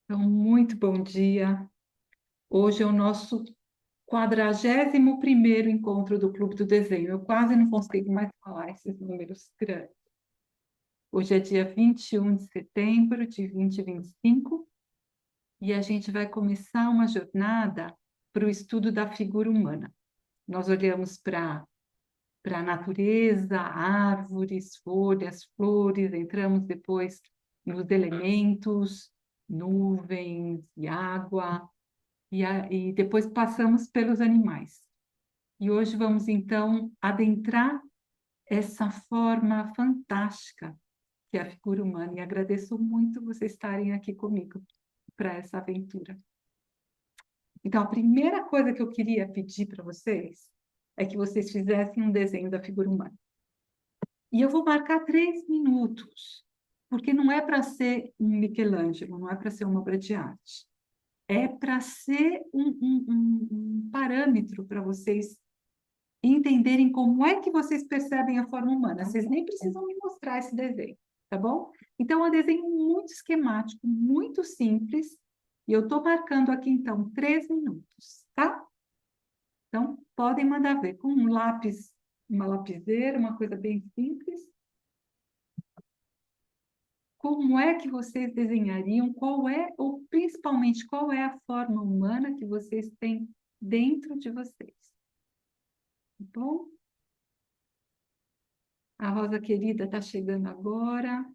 Então, muito bom dia. Hoje é o nosso 41º encontro do Clube do Desenho. Eu quase não consigo mais falar esses números grandes. Hoje é dia 21 de setembro de 2025 e a gente vai começar uma jornada para o estudo da figura humana. Nós olhamos para a natureza, árvores, folhas, flores, entramos depois nos elementos, nuvens e água, e depois passamos pelos animais. E hoje vamos, então, adentrar essa forma fantástica que é a figura humana. E agradeço muito vocês estarem aqui comigo para essa aventura. Então, a primeira coisa que eu queria pedir para vocês é que vocês fizessem um desenho da figura humana. E eu vou marcar 3 minutos, porque não é para ser um Michelangelo, não é para ser uma obra de arte. É para ser um parâmetro para vocês entenderem como é que vocês percebem a forma humana. Vocês nem precisam me mostrar esse desenho, tá bom? Então, é um desenho muito esquemático, muito simples, e eu estou marcando aqui, então, 3 minutos, tá? Então, podem mandar ver com um lápis, uma lapiseira, uma coisa bem simples. Como é que vocês desenhariam? Qual é, ou principalmente, qual é a forma humana que vocês têm dentro de vocês? Tá bom? A Rosa querida está chegando agora.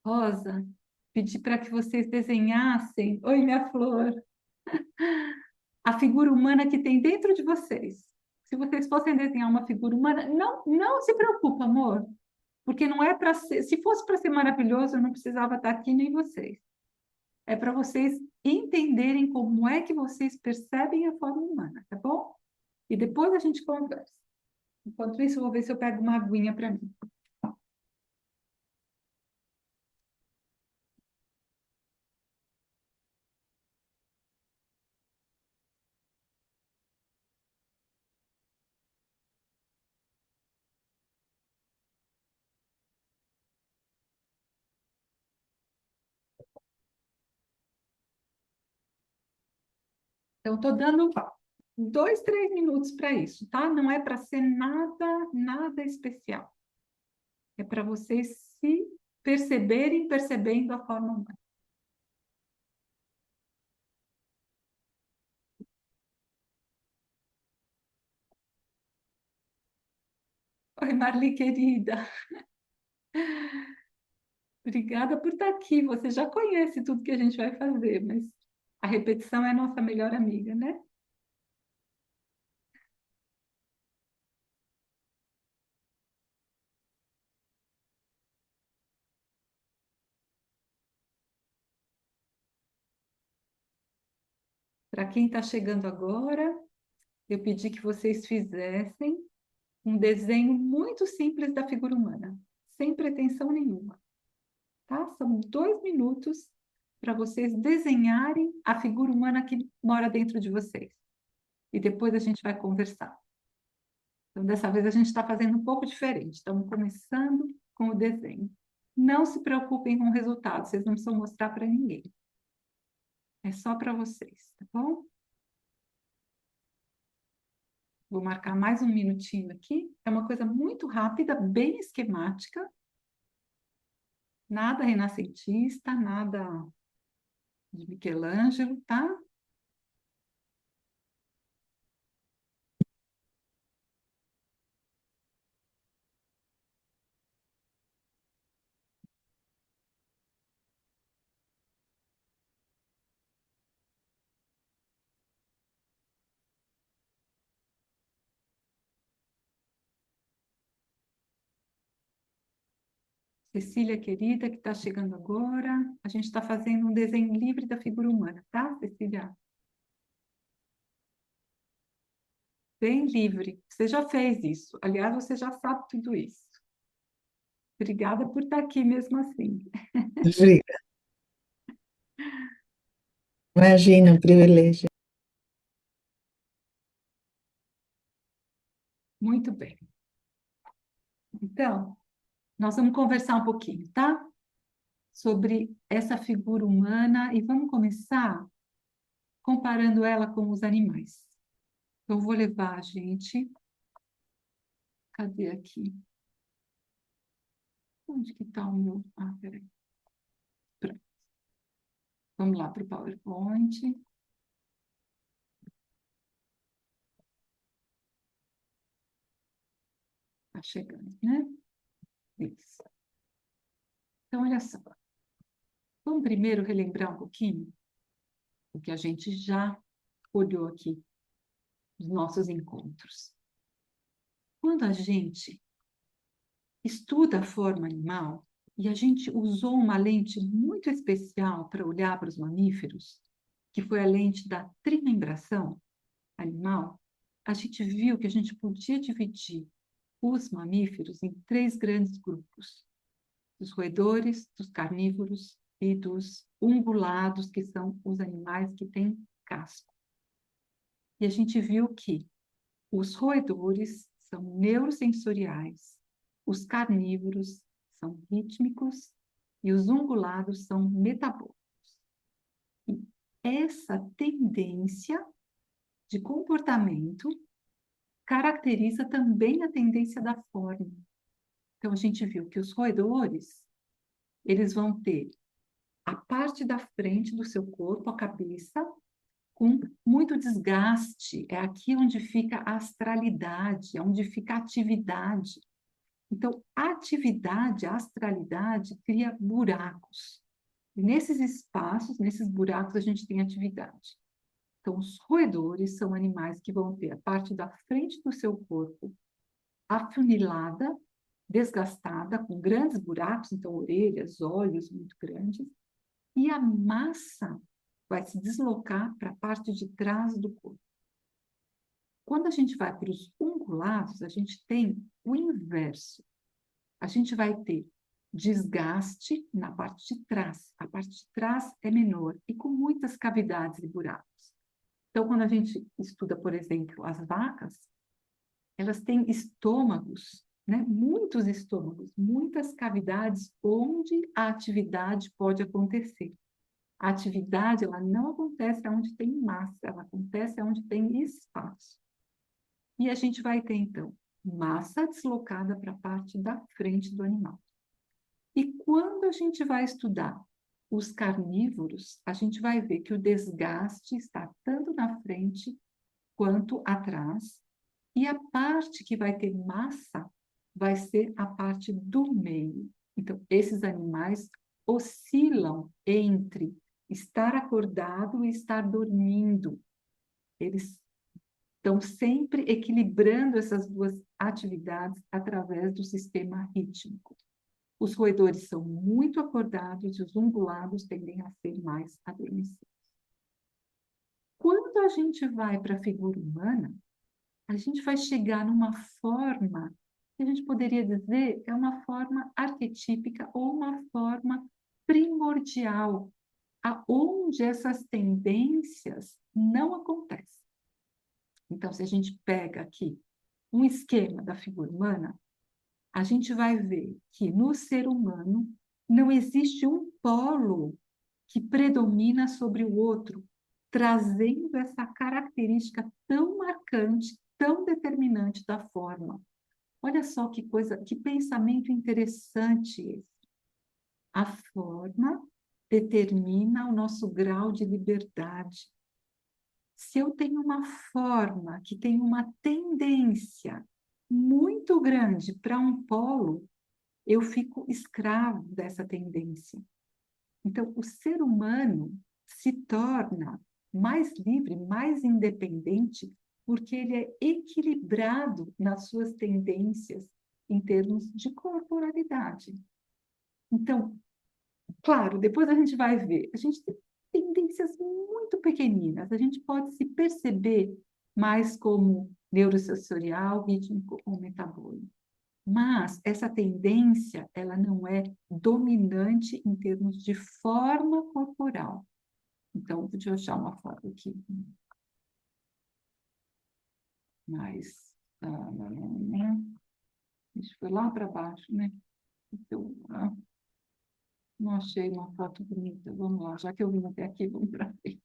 Rosa, pedi para que vocês desenhassem. Oi, minha flor. A figura humana que tem dentro de vocês. Se vocês fossem desenhar uma figura humana, não se preocupa, amor, porque não é para ser. Se fosse para ser maravilhoso, eu não precisava estar aqui nem vocês. É para vocês entenderem como é que vocês percebem a forma humana, tá bom? E depois a gente conversa. Enquanto isso, eu vou ver se eu pego uma aguinha para mim. Então, estou dando 2, 3 minutos para isso, tá? Não é para ser nada especial. É para vocês se perceberem percebendo a forma humana. Oi, Marli, querida. Obrigada por estar aqui. Você já conhece tudo que a gente vai fazer, mas a repetição é a nossa melhor amiga, né? Para quem está chegando agora, eu pedi que vocês fizessem um desenho muito simples da figura humana, sem pretensão nenhuma, tá? São 2 minutos para vocês desenharem a figura humana que mora dentro de vocês. E depois a gente vai conversar. Então, dessa vez a gente está fazendo um pouco diferente. Estamos começando com o desenho. Não se preocupem com o resultado, vocês não precisam mostrar para ninguém. É só para vocês, tá bom? Vou marcar mais um minutinho aqui. É uma coisa muito rápida, bem esquemática. Nada renascentista, nada de Michelangelo, tá? Cecília, querida, que está chegando agora. A gente está fazendo um desenho livre da figura humana, tá, Cecília? Bem livre. Você já fez isso. Aliás, você já sabe tudo isso. Obrigada por estar aqui mesmo assim. Obrigada. Imagina o privilégio. Muito bem. Então, nós vamos conversar um pouquinho, tá? sobre essa figura humana e vamos começar comparando ela com os animais. Então, eu vou levar a gente... Cadê aqui? Onde que está o meu... Ah, peraí. Pronto. Vamos lá para o PowerPoint. Está chegando, né? Isso. Então, olha só. Vamos primeiro relembrar um pouquinho o que a gente já olhou aqui nos nossos encontros. Quando a gente estuda a forma animal e a gente usou uma lente muito especial para olhar para os mamíferos, que foi a lente da trimembração animal, a gente viu que a gente podia dividir os mamíferos em três grandes grupos: dos roedores, dos carnívoros e dos ungulados, que são os animais que têm casco. E a gente viu que os roedores são neurosensoriais, os carnívoros são rítmicos e os ungulados são metabólicos. E essa tendência de comportamento caracteriza também a tendência da forma. Então, a gente viu que os roedores, eles vão ter a parte da frente do seu corpo, a cabeça, com muito desgaste. É aqui onde fica a astralidade, é onde fica a atividade. Então, a atividade, a astralidade, cria buracos. E nesses espaços, nesses buracos, a gente tem atividade. Então, os roedores são animais que vão ter a parte da frente do seu corpo afunilada, desgastada, com grandes buracos, então orelhas, olhos muito grandes, e a massa vai se deslocar para a parte de trás do corpo. Quando a gente vai para os ungulados, a gente tem o inverso. A gente vai ter desgaste na parte de trás. A parte de trás é menor e com muitas cavidades e buracos. Então, quando a gente estuda, por exemplo, as vacas, elas têm estômagos, né? Muitos estômagos, muitas cavidades onde a atividade pode acontecer. A atividade, ela não acontece onde tem massa, ela acontece onde tem espaço. E a gente vai ter, então, massa deslocada para a parte da frente do animal. E quando a gente vai estudar os carnívoros, a gente vai ver que o desgaste está tanto na frente quanto atrás, e a parte que vai ter massa vai ser a parte do meio. Então, esses animais oscilam entre estar acordado e estar dormindo. Eles estão sempre equilibrando essas duas atividades através do sistema rítmico. Os roedores são muito acordados e os ungulados tendem a ser mais adormecidos. Quando a gente vai para a figura humana, a gente vai chegar numa forma que a gente poderia dizer é uma forma arquetípica ou uma forma primordial, aonde essas tendências não acontecem. Então, se a gente pega aqui um esquema da figura humana, a gente vai ver que no ser humano não existe um polo que predomina sobre o outro, trazendo essa característica tão marcante, tão determinante da forma. Olha só que coisa, que pensamento interessante esse. A forma determina o nosso grau de liberdade. Se eu tenho uma forma que tem uma tendência muito grande para um polo, eu fico escravo dessa tendência. Então, o ser humano se torna mais livre, mais independente, porque ele é equilibrado nas suas tendências em termos de corporalidade. Então, claro, depois a gente vai ver, a gente tem tendências muito pequeninas, a gente pode se perceber mais como neurosensorial, rítmico ou metabólico. Mas essa tendência, ela não é dominante em termos de forma corporal. Então, deixa eu achar uma foto aqui mais... Deixa eu ir lá para baixo, né? Então, Não achei uma foto bonita. Vamos lá, já que eu vim até aqui, vamos para frente.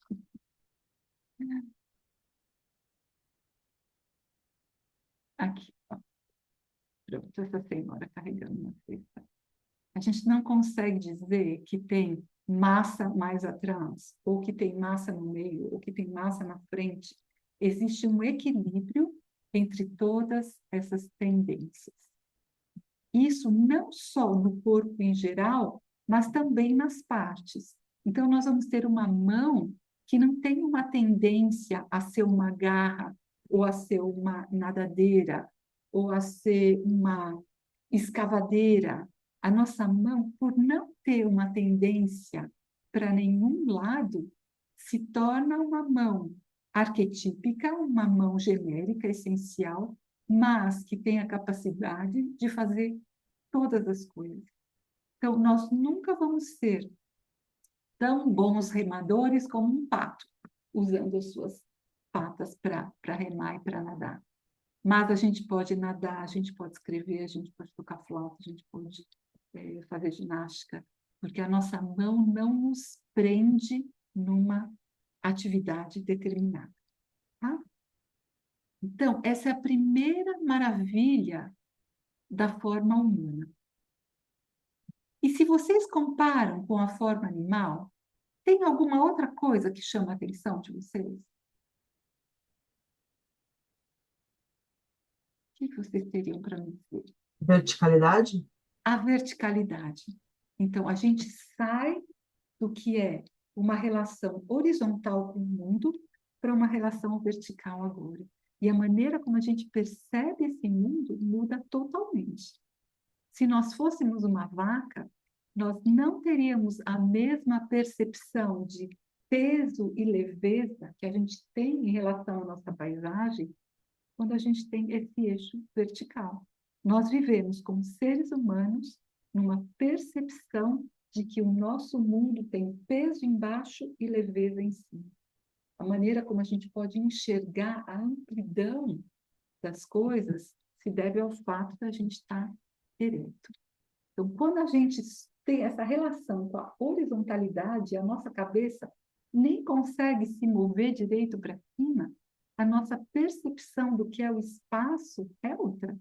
Aqui, ó. Pronto, essa senhora carregando uma cesta. A gente não consegue dizer que tem massa mais atrás, ou que tem massa no meio, ou que tem massa na frente. Existe um equilíbrio entre todas essas tendências. Isso não só no corpo em geral, mas também nas partes. Então, nós vamos ter uma mão que não tem uma tendência a ser uma garra, ou a ser uma nadadeira, ou a ser uma escavadeira. A nossa mão, por não ter uma tendência para nenhum lado, se torna uma mão arquetípica, uma mão genérica, essencial, mas que tem a capacidade de fazer todas as coisas. Então, nós nunca vamos ser tão bons remadores como um pato, usando as suas patas para remar e para nadar. Mas a gente pode nadar, a gente pode escrever, a gente pode tocar flauta, a gente pode fazer ginástica, porque a nossa mão não nos prende numa atividade determinada. Tá? Então, essa é a primeira maravilha da forma humana. E se vocês comparam com a forma animal, tem alguma outra coisa que chama a atenção de vocês? O que vocês teriam para me dizer? Verticalidade? A verticalidade. Então, a gente sai do que é uma relação horizontal com o mundo para uma relação vertical agora. E a maneira como a gente percebe esse mundo muda totalmente. Se nós fôssemos uma vaca, nós não teríamos a mesma percepção de peso e leveza que a gente tem em relação à nossa paisagem quando a gente tem esse eixo vertical. Nós vivemos como seres humanos numa percepção de que o nosso mundo tem peso embaixo e leveza em cima. A maneira como a gente pode enxergar a amplidão das coisas se deve ao fato da gente estar ereto. Então, quando a gente tem essa relação com a horizontalidade, a nossa cabeça nem consegue se mover direito para cima, a nossa percepção do que é o espaço é outra.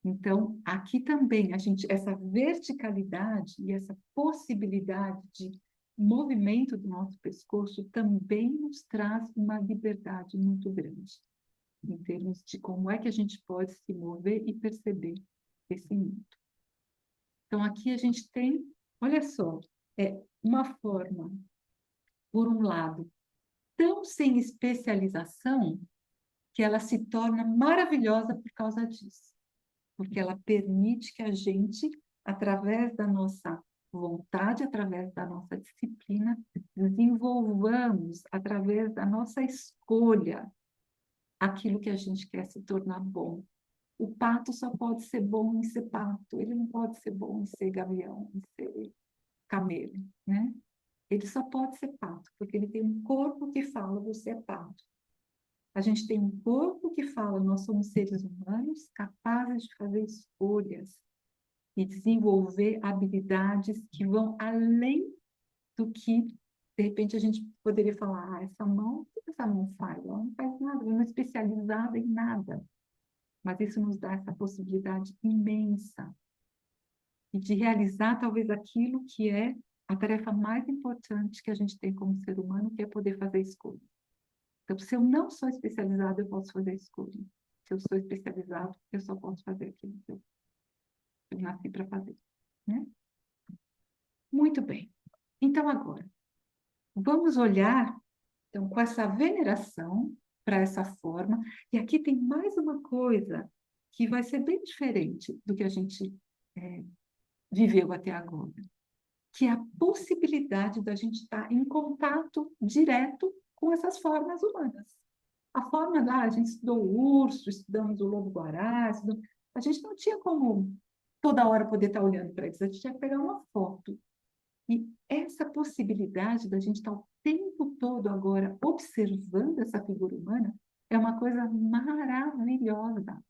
Então, aqui também, essa verticalidade e essa possibilidade de movimento do nosso pescoço também nos traz uma liberdade muito grande, em termos de como é que a gente pode se mover e perceber esse mundo. Então, aqui a gente tem, olha só, uma forma, por um lado, tão sem especialização, que ela se torna maravilhosa por causa disso. Porque ela permite que a gente, através da nossa vontade, através da nossa disciplina, desenvolvamos, através da nossa escolha, aquilo que a gente quer se tornar bom. O pato só pode ser bom em ser pato, ele não pode ser bom em ser gavião, em ser camelo, né? Ele só pode ser pato, porque ele tem um corpo que fala, você é pato. A gente tem um corpo que fala, nós somos seres humanos capazes de fazer escolhas e desenvolver habilidades que vão além do que, de repente, a gente poderia falar, o que essa mão faz? Ela não faz nada, ela não é especializada em nada. Mas isso nos dá essa possibilidade imensa e de realizar talvez aquilo que é a tarefa mais importante que a gente tem como ser humano, que é poder fazer escolha. Então, se eu não sou especializado, eu posso fazer escolha. Se eu sou especializado, eu só posso fazer aquilo que eu nasci para fazer, né? Muito bem. Então, agora, vamos olhar então, com essa veneração para essa forma. E aqui tem mais uma coisa que vai ser bem diferente do que a gente viveu até agora, que é a possibilidade da gente estar em contato direto com essas formas humanas. A forma lá, a gente estudou o urso, estudamos o lobo-guará, a gente não tinha como toda hora poder estar olhando para eles, a gente tinha que pegar uma foto. E essa possibilidade da gente estar o tempo todo agora observando essa figura humana é uma coisa maravilhosa,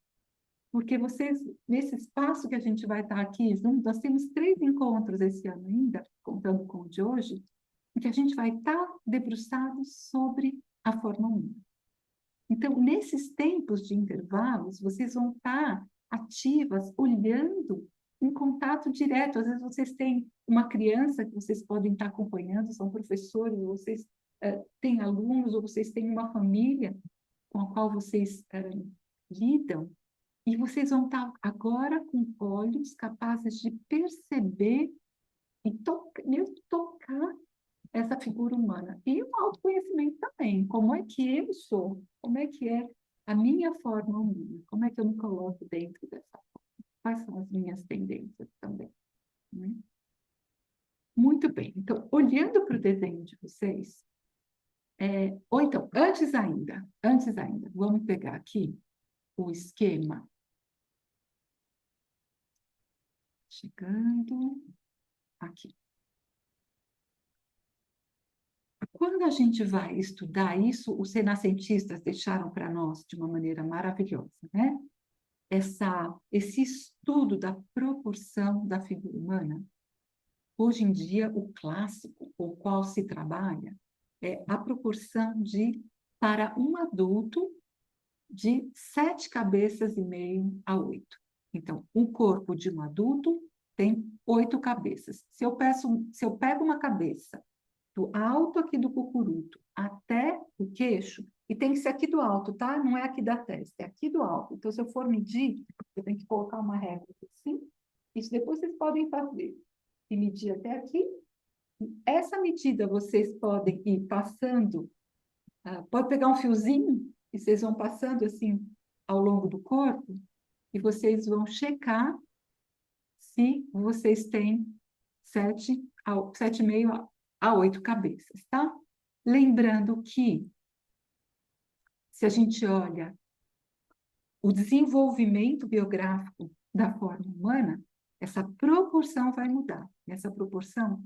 porque vocês, nesse espaço que a gente vai estar aqui junto, nós temos 3 encontros esse ano ainda, contando com o de hoje, em que a gente vai estar debruçado sobre a forma humana. Então, nesses tempos de intervalos, vocês vão estar ativas, olhando, em contato direto. Às vezes vocês têm uma criança que vocês podem estar acompanhando, são professores, ou vocês têm alunos, ou vocês têm uma família com a qual vocês lidam, e vocês vão estar agora com olhos capazes de perceber e mesmo tocar essa figura humana. E o autoconhecimento também. Como é que eu sou? Como é que é a minha forma humana? Como é que eu me coloco dentro dessa forma? Quais são as minhas tendências também? Né? Muito bem. Então, olhando para o desenho de vocês, ou então, antes ainda, vamos pegar aqui o esquema. Chegando aqui. Quando a gente vai estudar isso, os renascentistas deixaram para nós de uma maneira maravilhosa, né? Esse estudo da proporção da figura humana. Hoje em dia, o clássico com o qual se trabalha é a proporção para um adulto, de 7 cabeças e meio a 8. Então, o corpo de um adulto tem 8 cabeças. Se eu pego uma cabeça do alto aqui do cucuruto até o queixo, e tem que ser aqui do alto, tá? Não é aqui da testa, é aqui do alto. Então, se eu for medir, eu tenho que colocar uma régua assim. Isso depois vocês podem fazer. E medir até aqui. Essa medida vocês podem ir passando, pode pegar um fiozinho, e vocês vão passando assim ao longo do corpo, e vocês vão checar se vocês têm 7,5 a 8 cabeças, tá? Lembrando que, se a gente olha o desenvolvimento biográfico da forma humana, essa proporção vai mudar. Essa proporção,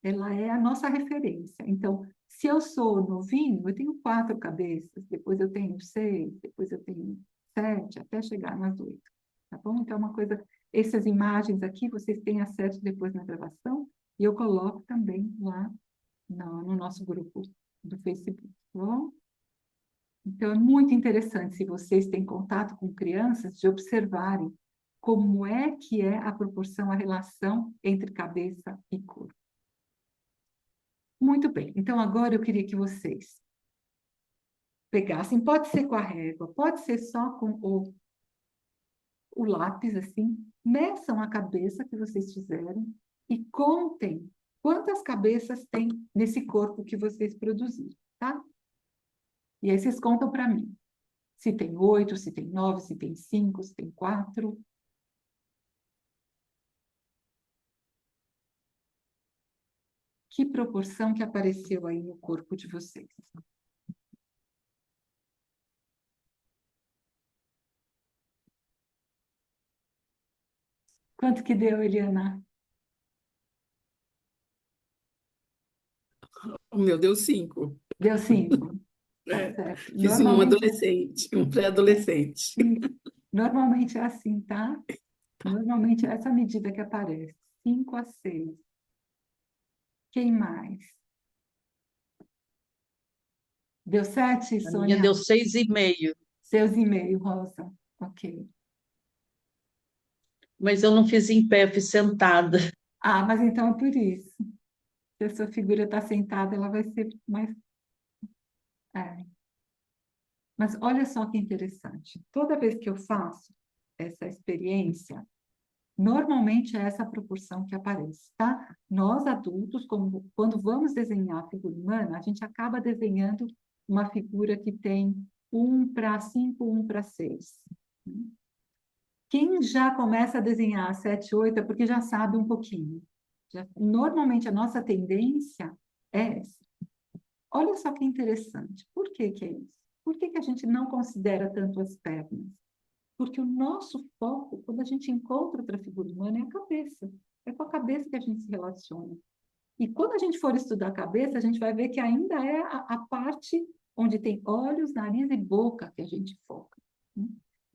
ela é a nossa referência. Então, se eu sou novinho, eu tenho 4 cabeças, depois eu tenho 6, depois eu tenho 7, até chegar nas 8. Tá bom? Então, uma coisa, essas imagens aqui, vocês têm acesso depois na gravação, e eu coloco também lá no nosso grupo do Facebook, tá bom? Então, é muito interessante, se vocês têm contato com crianças, de observarem como é que é a proporção, a relação entre cabeça e corpo. Muito bem, então agora eu queria que vocês pegassem, pode ser com a régua, pode ser só com o lápis, assim, meçam a cabeça que vocês fizeram e contem quantas cabeças tem nesse corpo que vocês produziram, tá? E aí vocês contam para mim. Se tem 8, se tem 9, se tem 5, se tem 4. Que proporção que apareceu aí no corpo de vocês? Quanto que deu, Eliana? O meu deu 5. Deu 5. Tá É, certo. fiz um adolescente, um pré-adolescente. Normalmente é assim, tá? Normalmente é essa medida que aparece. 5 a 6. Quem mais? Deu 7, A minha Sônia? deu 6,5, Seus e-mails, Rosa. Ok. mas eu não fiz em pé, fiz sentada. Ah, mas então é por isso. Se a sua figura está sentada, ela vai ser mais... É. Mas olha só que interessante. Toda vez que eu faço essa experiência, normalmente é essa proporção que aparece, tá? Nós adultos, quando vamos desenhar a figura humana, a gente acaba desenhando uma figura que tem 1 para 5, 1 para 6. Quem já começa a desenhar 7, 8 é porque já sabe um pouquinho. Normalmente a nossa tendência é essa. Olha só que interessante. Por que que é isso? Por que que a gente não considera tanto as pernas? Porque o nosso foco, quando a gente encontra outra figura humana, é a cabeça. É com a cabeça que a gente se relaciona. E quando a gente for estudar a cabeça, a gente vai ver que ainda é a parte onde tem olhos, nariz e boca que a gente foca.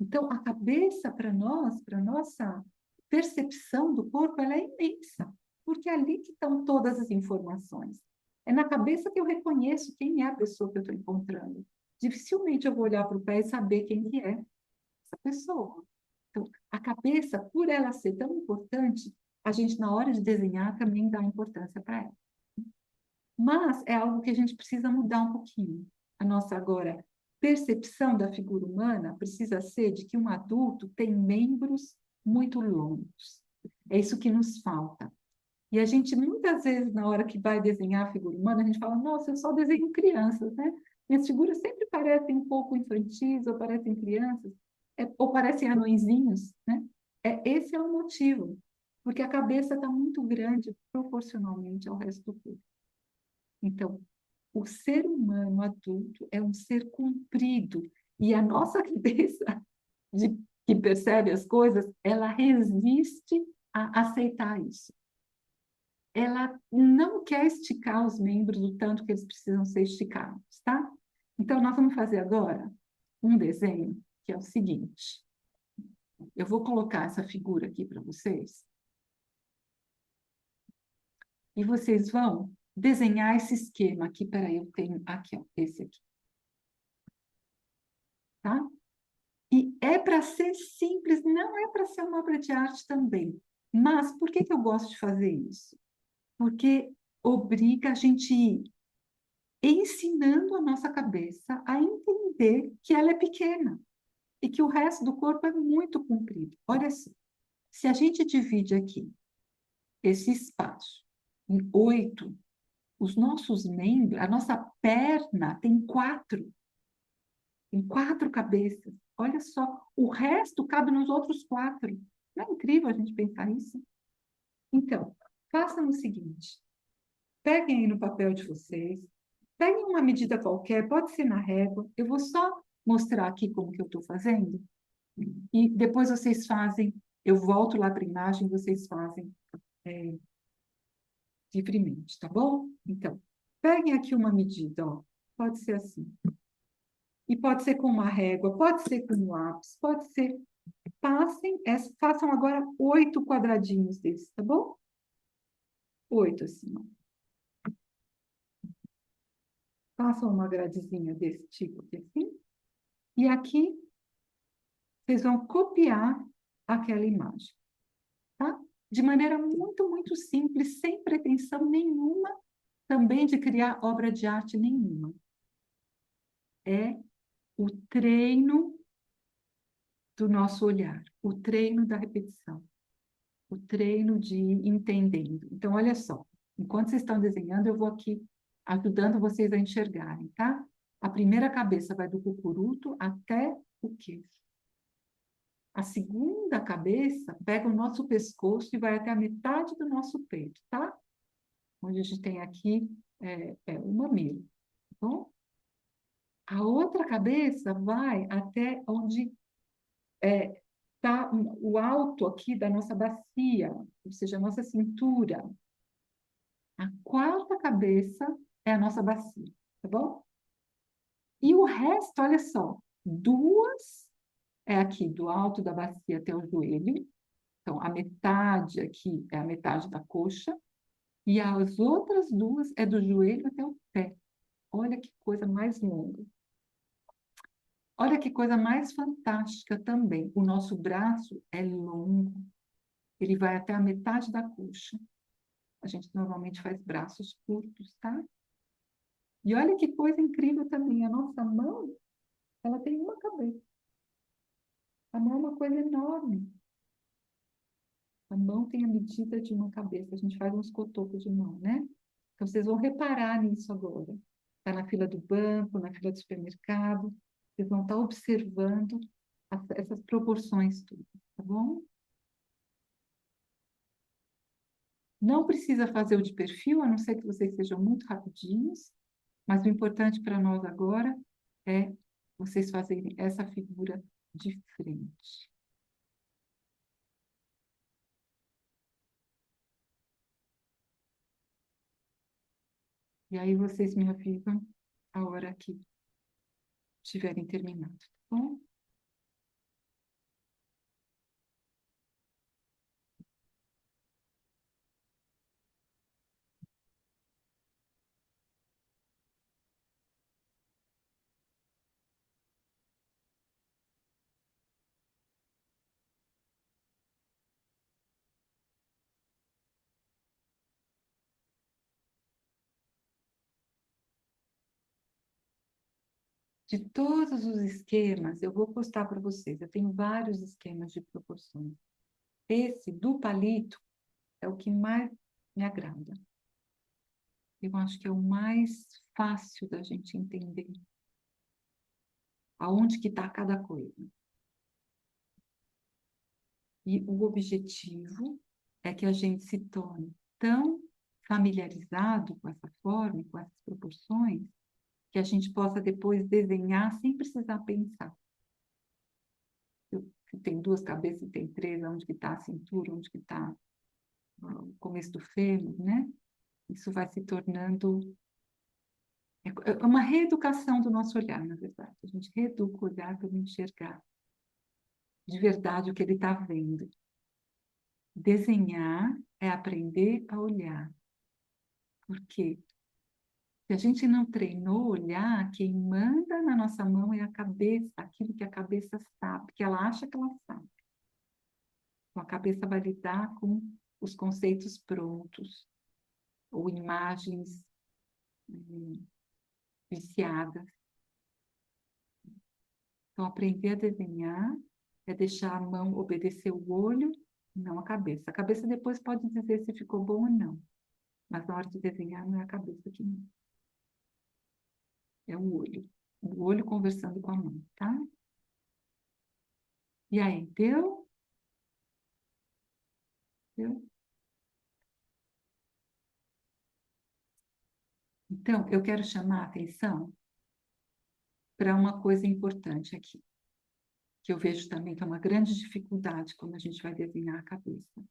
Então, a cabeça, para nós, para nossa percepção do corpo, ela é imensa, porque é ali que estão todas as informações. É na cabeça que eu reconheço quem é a pessoa que eu estou encontrando. Dificilmente eu vou olhar para o pé e saber quem que é essa pessoa. Então, a cabeça, por ela ser tão importante, a gente, na hora de desenhar, também dá importância para ela. Mas é algo que a gente precisa mudar um pouquinho. A nossa, agora, percepção da figura humana precisa ser de que um adulto tem membros muito longos. É isso que nos falta. E a gente, muitas vezes, na hora que vai desenhar a figura humana, a gente fala, nossa, eu só desenho crianças, né? Minhas figuras sempre parecem um pouco infantis, ou parecem crianças, ou parecem anõezinhos, né? Esse é o motivo, porque a cabeça está muito grande proporcionalmente ao resto do corpo. Então, o ser humano adulto é um ser comprido, e a nossa cabeça, que percebe as coisas, ela resiste a aceitar isso. Ela não quer esticar os membros do tanto que eles precisam ser esticados, tá? Então, nós vamos fazer agora um desenho que é o seguinte. Eu vou colocar essa figura aqui para vocês. E vocês vão desenhar esse esquema aqui. Peraí, eu tenho aqui, ó, esse aqui. Tá? E é para ser simples, não é para ser uma obra de arte também. Mas por que que eu gosto de fazer isso? Porque obriga a gente ir ensinando a nossa cabeça a entender que ela é pequena e que o resto do corpo é muito comprido. Olha só, se a gente divide aqui esse espaço em 8, os nossos membros, a nossa perna tem 4 cabeças. Olha só, o resto cabe nos outros 4. Não é incrível a gente pensar isso? Então, façam o seguinte, peguem aí no papel de vocês, peguem uma medida qualquer, pode ser na régua, eu vou só mostrar aqui como que eu estou fazendo, e depois vocês fazem, eu volto lá para a imagem, vocês fazem livremente, tá bom? Então, peguem aqui uma medida, ó, pode ser assim, e pode ser com uma régua, pode ser com um lápis, pode ser, façam agora 8 quadradinhos desses, tá bom? 8 assim, ó. Façam uma gradezinha desse tipo aqui, assim. E aqui, vocês vão copiar aquela imagem, tá? De maneira muito, muito simples, sem pretensão nenhuma também de criar obra de arte nenhuma. É o treino do nosso olhar, o treino da repetição, o treino de ir entendendo. Então, olha só, enquanto vocês estão desenhando, eu vou aqui ajudando vocês a enxergarem, tá? A primeira cabeça vai do cucuruto até o queixo. A segunda cabeça pega o nosso pescoço e vai até a metade do nosso peito, tá? Onde a gente tem aqui o mamilo, tá bom? A outra cabeça vai até onde está o alto aqui da nossa bacia, ou seja, a nossa cintura. A quarta cabeça é a nossa bacia, tá bom? E o resto, olha só, 2 é aqui do alto da bacia até o joelho. Então, a metade aqui é a metade da coxa. E as outras 2 é do joelho até o pé. Olha que coisa mais longa. Olha que coisa mais fantástica também. O nosso braço é longo. Ele vai até a metade da coxa. A gente normalmente faz braços curtos, tá? E olha que coisa incrível também. A nossa mão, ela tem uma cabeça. A mão é uma coisa enorme. A mão tem a medida de uma cabeça. A gente faz uns cotocos de mão, né? Então, vocês vão reparar nisso agora. Está na fila do banco, na fila do supermercado. Vocês vão estar observando essas proporções todas, tá bom? Não precisa fazer o de perfil, a não ser que vocês sejam muito rapidinhos, mas o importante para nós agora é vocês fazerem essa figura de frente. E aí vocês me avisam a hora que tiverem terminado, tá bom? De todos os esquemas, eu vou postar para vocês. Eu tenho vários esquemas de proporções. Esse do palito é o que mais me agrada. Eu acho que é o mais fácil da gente entender aonde que está cada coisa. E o objetivo é que a gente se torne tão familiarizado com essa forma, com essas proporções, que a gente possa depois desenhar sem precisar pensar. Se tem duas cabeças, se tem três, onde que está a cintura, onde que está o começo do fêmur, né? Isso vai se tornando... É uma reeducação do nosso olhar, na verdade. A gente reeduca o olhar para enxergar de verdade o que ele está vendo. Desenhar é aprender a olhar. Porque se a gente não treinou o olhar, quem manda na nossa mão é a cabeça, aquilo que a cabeça sabe, que ela acha que ela sabe. Então, a cabeça vai lidar com os conceitos prontos, ou imagens viciadas. Então, aprender a desenhar é deixar a mão obedecer o olho, não a cabeça. A cabeça depois pode dizer se ficou bom ou não. Mas na hora de desenhar, não é a cabeça que manda. É o olho. O olho conversando com a mão, tá? E aí, deu? Deu? Então, eu quero chamar a atenção para uma coisa importante aqui, que eu vejo também que é uma grande dificuldade quando a gente vai desenhar a cabeça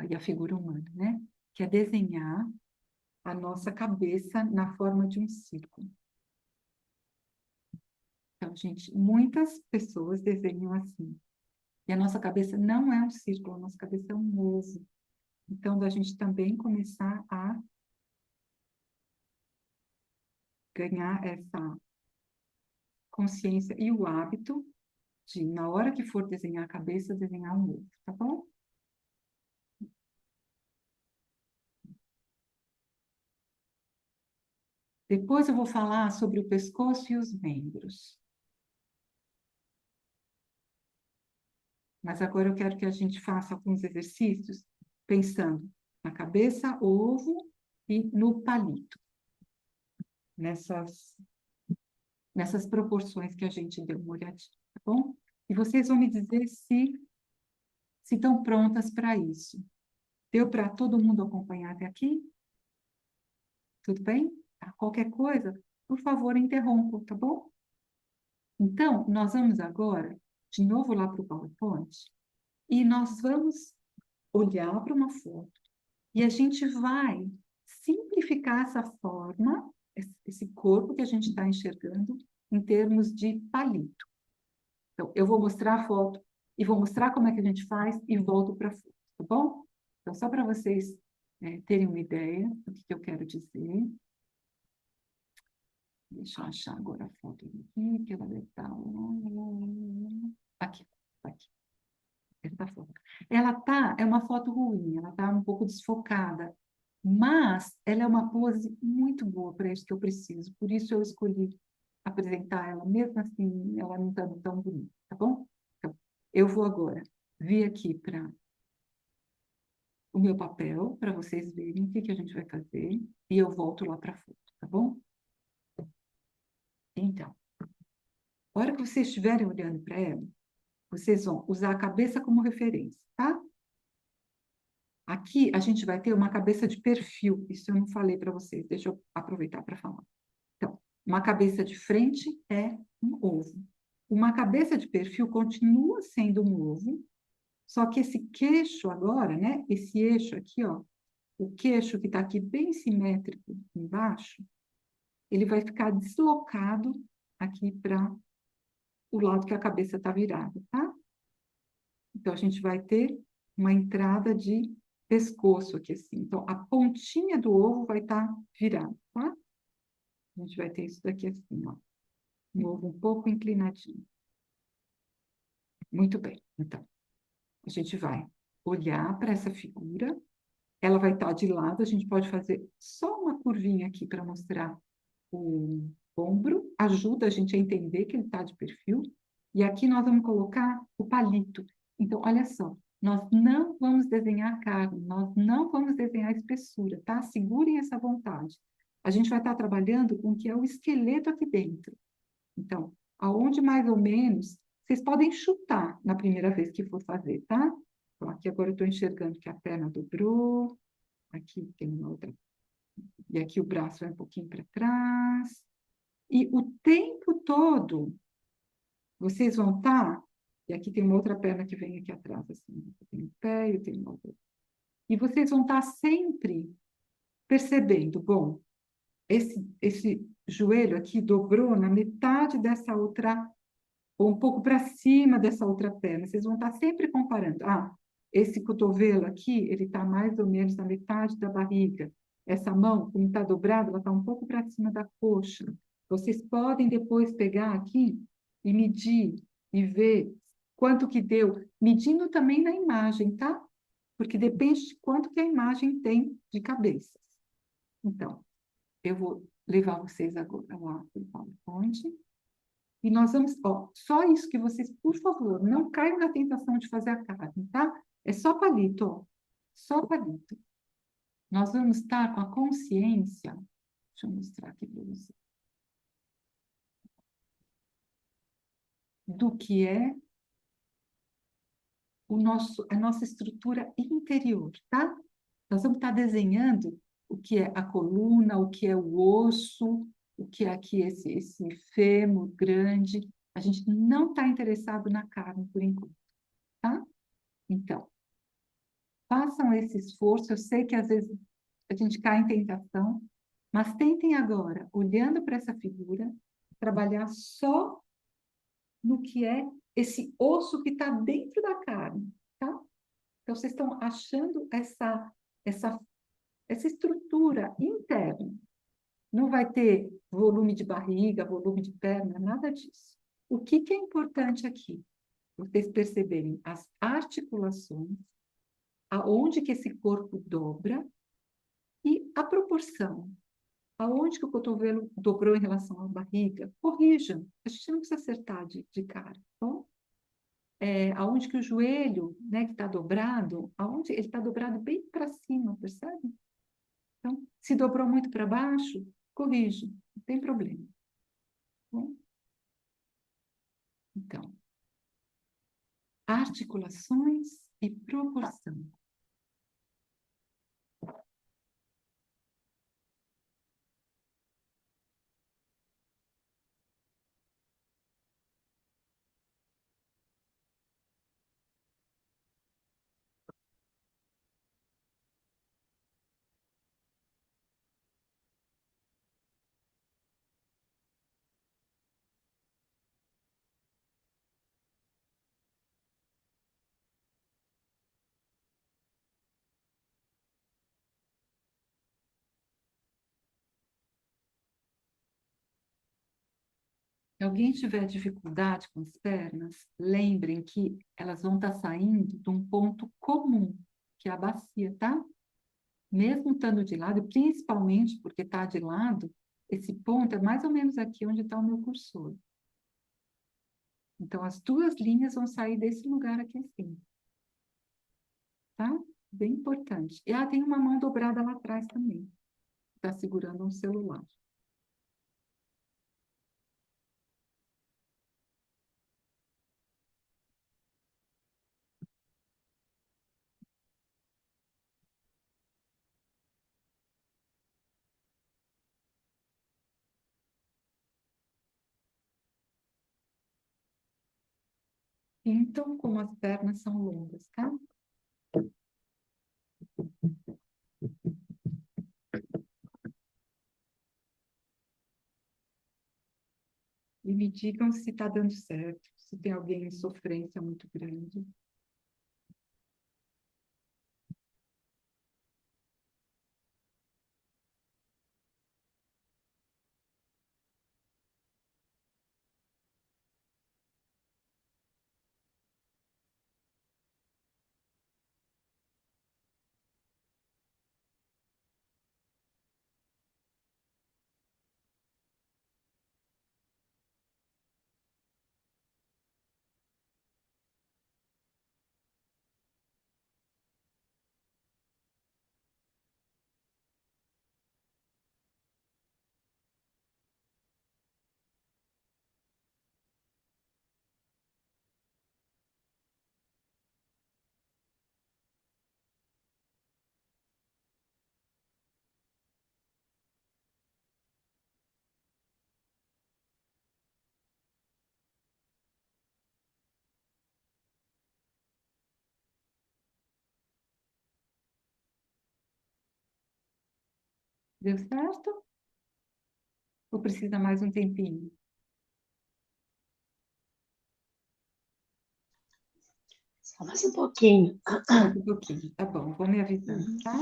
e a figura humana, né? Que é desenhar a nossa cabeça na forma de um círculo. Então, gente, muitas pessoas desenham assim. E a nossa cabeça não é um círculo, a nossa cabeça é um ovo. Então, da gente também começar a ganhar essa consciência e o hábito de, na hora que for desenhar a cabeça, desenhar um ovo, tá bom? Depois eu vou falar sobre o pescoço e os membros. Mas agora eu quero que a gente faça alguns exercícios pensando na cabeça, ovo e no palito. Nessas proporções que a gente deu uma olhadinha, tá bom? E vocês vão me dizer se estão prontas para isso. Deu para todo mundo acompanhar até aqui? Tudo bem? Tá? Qualquer coisa, por favor, interrompa, tá bom? Então, nós vamos agora, de novo lá para o PowerPoint, e nós vamos olhar para uma foto e a gente vai simplificar essa forma, esse corpo que a gente está enxergando, em termos de palito. Então, eu vou mostrar a foto e vou mostrar como é que a gente faz e volto para a foto, tá bom? Então, só para vocês terem uma ideia do que eu quero dizer. Deixa eu achar agora a foto aqui, que ela deve estar... Aqui, aqui. Essa foto. É uma foto ruim, ela está um pouco desfocada, mas ela é uma pose muito boa para isso que eu preciso, por isso eu escolhi apresentar ela, mesmo assim, ela não está tão bonita, tá bom? Então, eu vou agora vir aqui para o meu papel, para vocês verem o que a gente vai fazer, e eu volto lá para a foto, tá bom? Então, a hora que vocês estiverem olhando para ela, vocês vão usar a cabeça como referência, tá? Aqui a gente vai ter uma cabeça de perfil, isso eu não falei para vocês, deixa eu aproveitar para falar. Então, uma cabeça de frente é um ovo. Uma cabeça de perfil continua sendo um ovo, só que esse queixo agora, né? Esse eixo aqui, ó, o queixo que está aqui bem simétrico embaixo, ele vai ficar deslocado aqui para o lado que a cabeça está virada, tá? Então, a gente vai ter uma entrada de pescoço aqui, assim. Então, a pontinha do ovo vai estar virada, tá? A gente vai ter isso daqui assim, ó. Um ovo um pouco inclinadinho. Muito bem. Então, a gente vai olhar para essa figura. Ela vai estar de lado. A gente pode fazer só uma curvinha aqui para mostrar ombro, ajuda a gente a entender que ele está de perfil. E aqui nós vamos colocar o palito. Então, olha só, nós não vamos desenhar carne, nós não vamos desenhar espessura, tá? Segurem essa vontade. A gente vai estar trabalhando com o que é o esqueleto aqui dentro. Então, aonde mais ou menos, vocês podem chutar na primeira vez que for fazer, tá? Então, aqui agora eu estou enxergando que a perna dobrou, aqui tem uma outra, e aqui o braço vai um pouquinho para trás. E o tempo todo, vocês vão estar, e aqui tem uma outra perna que vem aqui atrás, assim, eu tenho um pé, eu tenho uma outra. E vocês vão estar sempre percebendo, bom, esse joelho aqui dobrou na metade dessa outra, ou um pouco para cima dessa outra perna. Vocês vão estar sempre comparando. Ah, esse cotovelo aqui, ele está mais ou menos na metade da barriga. Essa mão, como está dobrada, ela está um pouco para cima da coxa. Vocês podem depois pegar aqui e medir e ver quanto que deu, medindo também na imagem, tá? Porque depende de quanto que a imagem tem de cabeças. Então, eu vou levar vocês agora lá para o PowerPoint. E nós vamos, ó, só isso que vocês, por favor, não caiam na tentação de fazer a carne, tá? É só palito, ó. Só palito. Nós vamos estar com a consciência, deixa eu mostrar aqui para vocês, do que é a nossa estrutura interior, tá? Nós vamos estar desenhando o que é a coluna, o que é o osso, o que é aqui esse fêmur grande. A gente não está interessado na carne por enquanto, tá? Então, façam esse esforço. Eu sei que às vezes a gente cai em tentação, mas tentem agora, olhando para essa figura, trabalhar só no que é esse osso que está dentro da carne, tá? Então, vocês estão achando essa, essa estrutura interna. Não vai ter volume de barriga, volume de perna, nada disso. O que é importante aqui? Vocês perceberem as articulações, aonde que esse corpo dobra e a proporção. Aonde que o cotovelo dobrou em relação à barriga? Corrijam. A gente não precisa acertar de cara, tá bom? Aonde que o joelho, né, que está dobrado, aonde ele está dobrado bem para cima, percebe? Então, se dobrou muito para baixo, corrija, não tem problema. Tá bom? Então, articulações e proporção. Se alguém tiver dificuldade com as pernas, lembrem que elas vão estar saindo de um ponto comum, que é a bacia, tá? Mesmo estando de lado, principalmente porque está de lado, esse ponto é mais ou menos aqui onde está o meu cursor. Então, as duas linhas vão sair desse lugar aqui assim, tá? Bem importante. E tem uma mão dobrada lá atrás também. Está segurando um celular. Então, como as pernas são longas, tá? E me digam se está dando certo, se tem alguém em sofrência muito grande. Deu certo? Ou precisa mais um tempinho? Só mais um pouquinho. Mais um pouquinho, tá bom, vou me avisando, tá?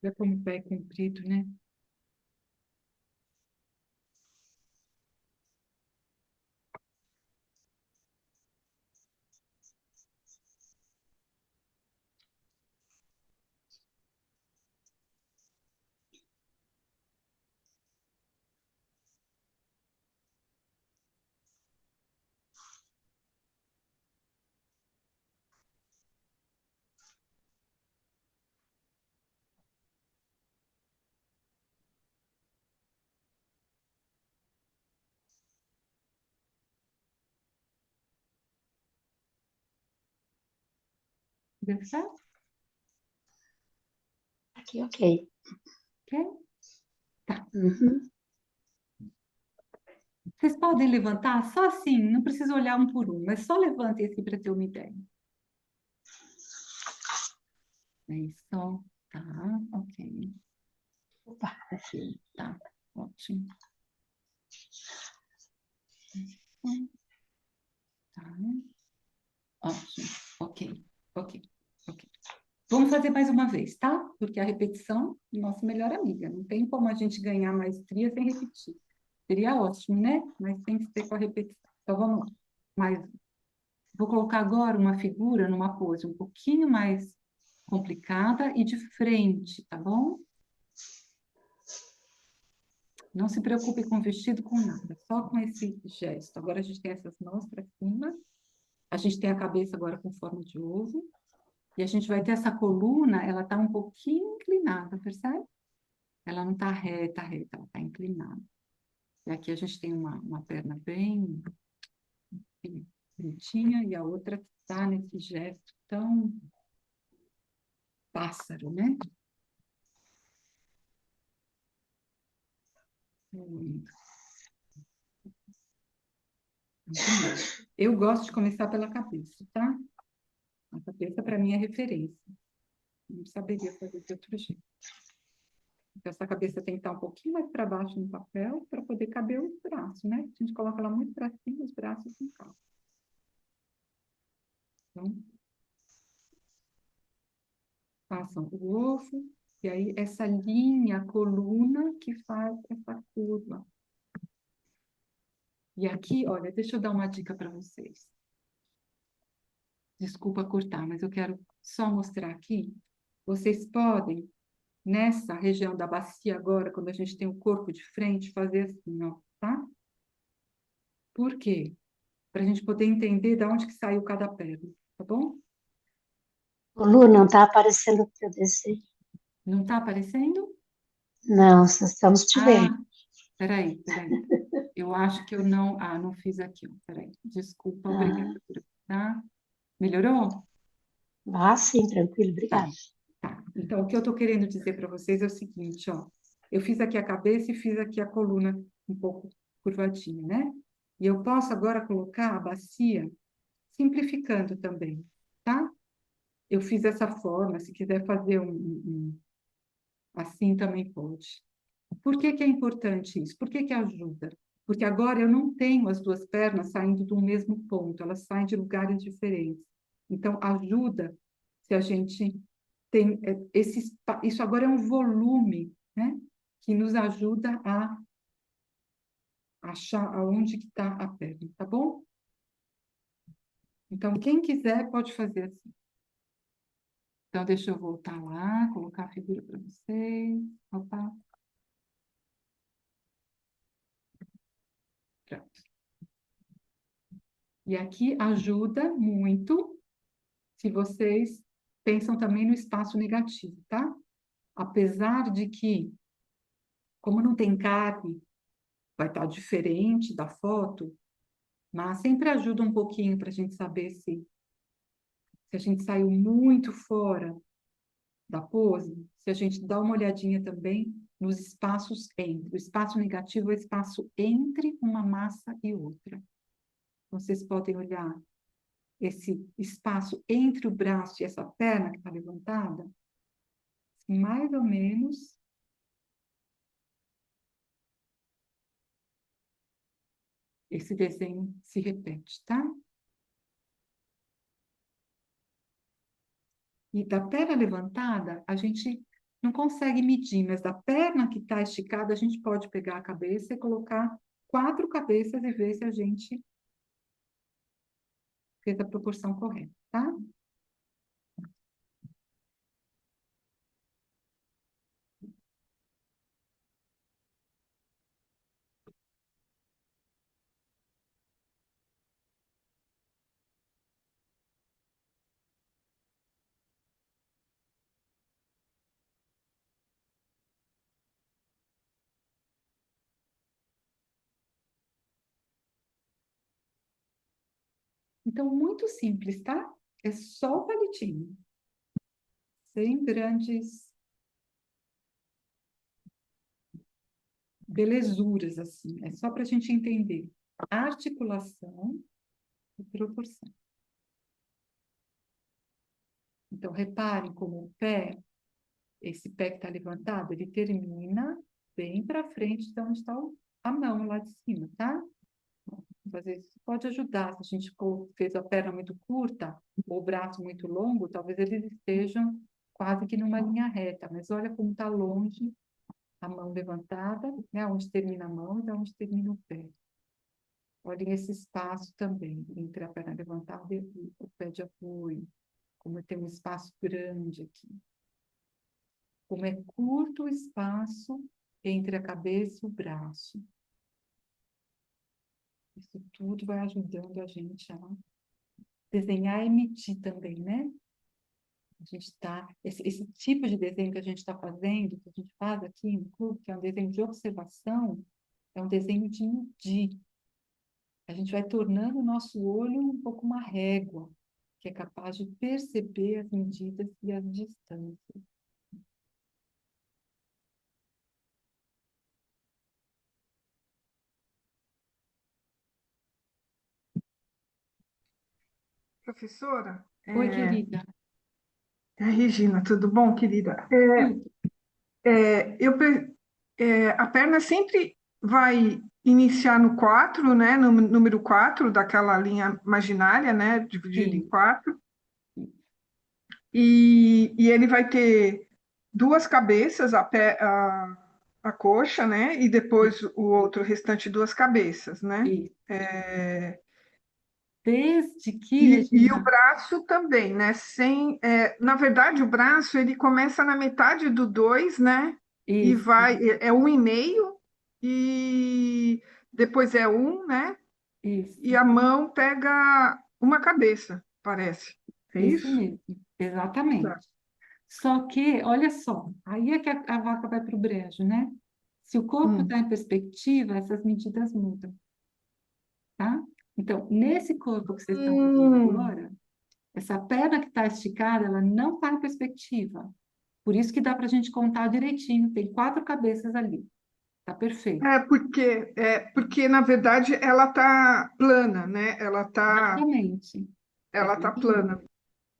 Vê como o pé é comprido, né? Deu certo? Aqui, ok. Ok? Tá. Uhum. Vocês podem levantar só assim, não precisa olhar um por um, mas só levantem assim para ter uma ideia. É isso. Tá, ok. Opa. Ok, tá, ótimo. Tá, ótimo. Ok, ok, ok. Vamos fazer mais uma vez, tá? Porque a repetição é nossa melhor amiga. Não tem como a gente ganhar maestria sem repetir. Seria ótimo, né? Mas tem que ser com a repetição. Então vamos lá. Mais Vou colocar agora uma figura numa pose um pouquinho mais complicada e de frente, tá bom? Não se preocupe com vestido, com nada, só com esse gesto. Agora a gente tem essas mãos para cima, a gente tem a cabeça agora com forma de ovo, e a gente vai ter essa coluna, ela está um pouquinho inclinada, percebe? Ela não está reta, reta, ela está inclinada. E aqui a gente tem uma perna bem bonitinha e a outra está nesse gesto tão pássaro, né? Lindo. Eu gosto de começar pela cabeça, tá? A cabeça, para mim, é referência. Não saberia fazer de outro jeito. Então, essa cabeça tem que estar um pouquinho mais para baixo no papel para poder caber os braços, né? A gente coloca ela muito para cima, os braços não cabem. Então, façam o ovo, e aí essa linha, a coluna que faz essa curva. E aqui, olha, deixa eu dar uma dica para vocês. Desculpa cortar, mas eu quero só mostrar aqui. Vocês podem, nessa região da bacia agora, quando a gente tem o corpo de frente, fazer assim, ó, tá? Por quê? Para a gente poder entender de onde que saiu cada perna, tá bom? O Lu, não está aparecendo o que eu desenho. Não está aparecendo? Não, só estamos te Ah, vendo. peraí. Eu acho que eu não... Ah, não fiz aqui, ó. Peraí. Desculpa, obrigada. Aham. Tá? Melhorou? Ah, sim, tranquilo, Tá, obrigada. tá. Então, o que eu estou querendo dizer para vocês é o seguinte, ó. Eu fiz aqui a cabeça e fiz aqui a coluna um pouco curvadinha, né? E eu posso agora colocar a bacia simplificando também, tá? Eu fiz essa forma, se quiser fazer assim também pode. Por que que é importante isso? Por que que ajuda? Porque agora eu não tenho as duas pernas saindo do mesmo ponto, elas saem de lugares diferentes. Então, ajuda se a gente tem isso agora é um volume, né? Que nos ajuda a achar aonde que está a perna, tá bom? Então, quem quiser pode fazer assim. Então, deixa eu voltar lá, colocar a figura para vocês. Opa. Pronto. E aqui ajuda muito se vocês pensam também no espaço negativo, tá? Apesar de que, como não tem carne, vai estar diferente da foto, mas sempre ajuda um pouquinho para a gente saber se a gente saiu muito fora da pose, se a gente dá uma olhadinha também nos espaços entre. O espaço negativo é o espaço entre uma massa e outra. Vocês podem olhar esse espaço entre o braço e essa perna que está levantada, mais ou menos. Esse desenho se repete, tá? E da perna levantada, a gente não consegue medir, mas da perna que está esticada, a gente pode pegar a cabeça e colocar 4 cabeças e ver se a gente fez a proporção correta, tá? Então, muito simples, tá? É só o palitinho. Sem grandes belezuras, assim. É só para a gente entender articulação e proporção. Então, reparem como o pé, esse pé que está levantado, ele termina bem para frente de onde está a mão lá de cima, tá? Às vezes pode ajudar, se a gente fez a perna muito curta, ou o braço muito longo, talvez eles estejam quase que numa linha reta, mas olha como está longe a mão levantada, né? Onde termina a mão e onde termina o pé. Olhem esse espaço também, entre a perna levantada e o pé de apoio, como tem um espaço grande aqui. Como é curto o espaço entre a cabeça e o braço. Isso tudo vai ajudando a gente a desenhar e emitir também, né? A gente tá, esse tipo de desenho que a gente está fazendo, que a gente faz aqui no clube, que é um desenho de observação, é um desenho de medir. A gente vai tornando o nosso olho um pouco uma régua, que é capaz de perceber as medidas e as distâncias. Professora, Oi, querida. Regina, tudo bom, querida? Tudo. É, eu, pe- a perna sempre vai iniciar no 4, né? No número 4 daquela linha imaginária, né? Dividida em Sim. 4. E ele vai ter duas cabeças, a coxa, né? E depois o outro restante duas cabeças, né? Isso. É, Desde que, e o Regina, braço também, né? Na verdade, o braço ele começa na metade do 2, né? E isso, vai, é 1,5, e depois é 1, né? E isso, a mão pega uma cabeça, parece. É isso isso? mesmo, exatamente. Tá. Só que, olha só, aí é que a vaca vai para o brejo, né? Se o corpo Hum. está em perspectiva, essas medidas mudam, tá? Então, nesse corpo que vocês estão vendo Hum. agora, essa perna que está esticada, ela não está em perspectiva. Por isso que dá para a gente contar direitinho, tem 4 cabeças ali, tá perfeito. Porque na verdade ela tá plana, né? Exatamente, Ela tá exatamente. plana.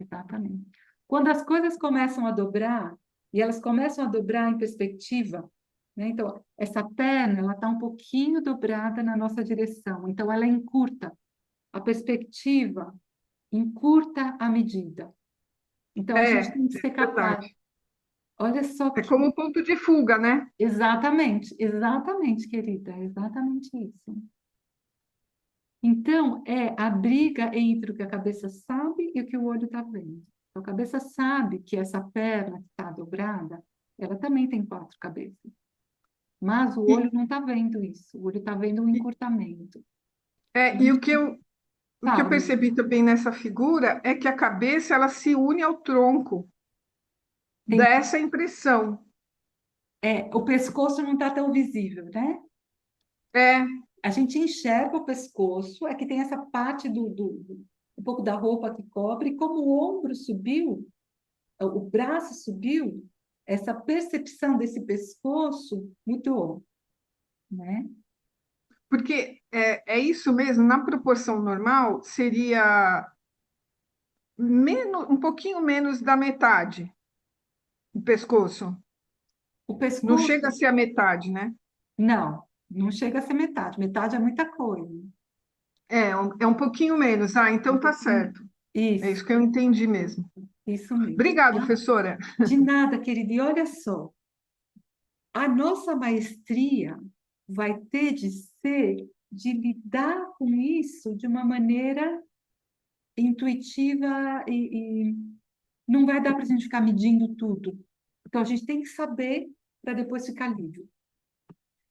Exatamente. Quando as coisas começam a dobrar, e elas começam a dobrar em perspectiva, né? Então, essa perna, ela está um pouquinho dobrada na nossa direção, então ela encurta. A perspectiva encurta a medida. Então, a gente É, tem que ser capaz. verdade. Olha só É que... como um ponto de fuga, né? Exatamente, exatamente, querida, é exatamente isso. Então, é a briga entre o que a cabeça sabe e o que o olho está vendo. Então, a cabeça sabe que essa perna que está dobrada, ela também tem 4 cabeças. Mas o E, olho não está vendo isso. O olho está vendo um e, encurtamento. e o que eu O que eu Fala. percebi também nessa figura é que a cabeça ela se une ao tronco. Tem- Dá essa impressão. O pescoço não está tão visível, né? É, A gente enxerga o pescoço, é que tem essa parte um pouco da roupa que cobre, e como o ombro subiu, o braço subiu, essa percepção desse pescoço mudou, né? porque é isso mesmo, na proporção normal, seria um pouquinho menos da metade o pescoço. O Não pescoço, chega a ser a metade, né? não chega a ser metade. Metade é muita coisa. É um pouquinho menos. Ah, então tá certo. É Isso, isso que eu entendi mesmo. isso mesmo. Obrigada, Tá? professora. De nada, querida. E olha só, a nossa maestria vai ter de ser de lidar com isso de uma maneira intuitiva e não vai dar para a gente ficar medindo tudo. Então, a gente tem que saber para depois ficar livre.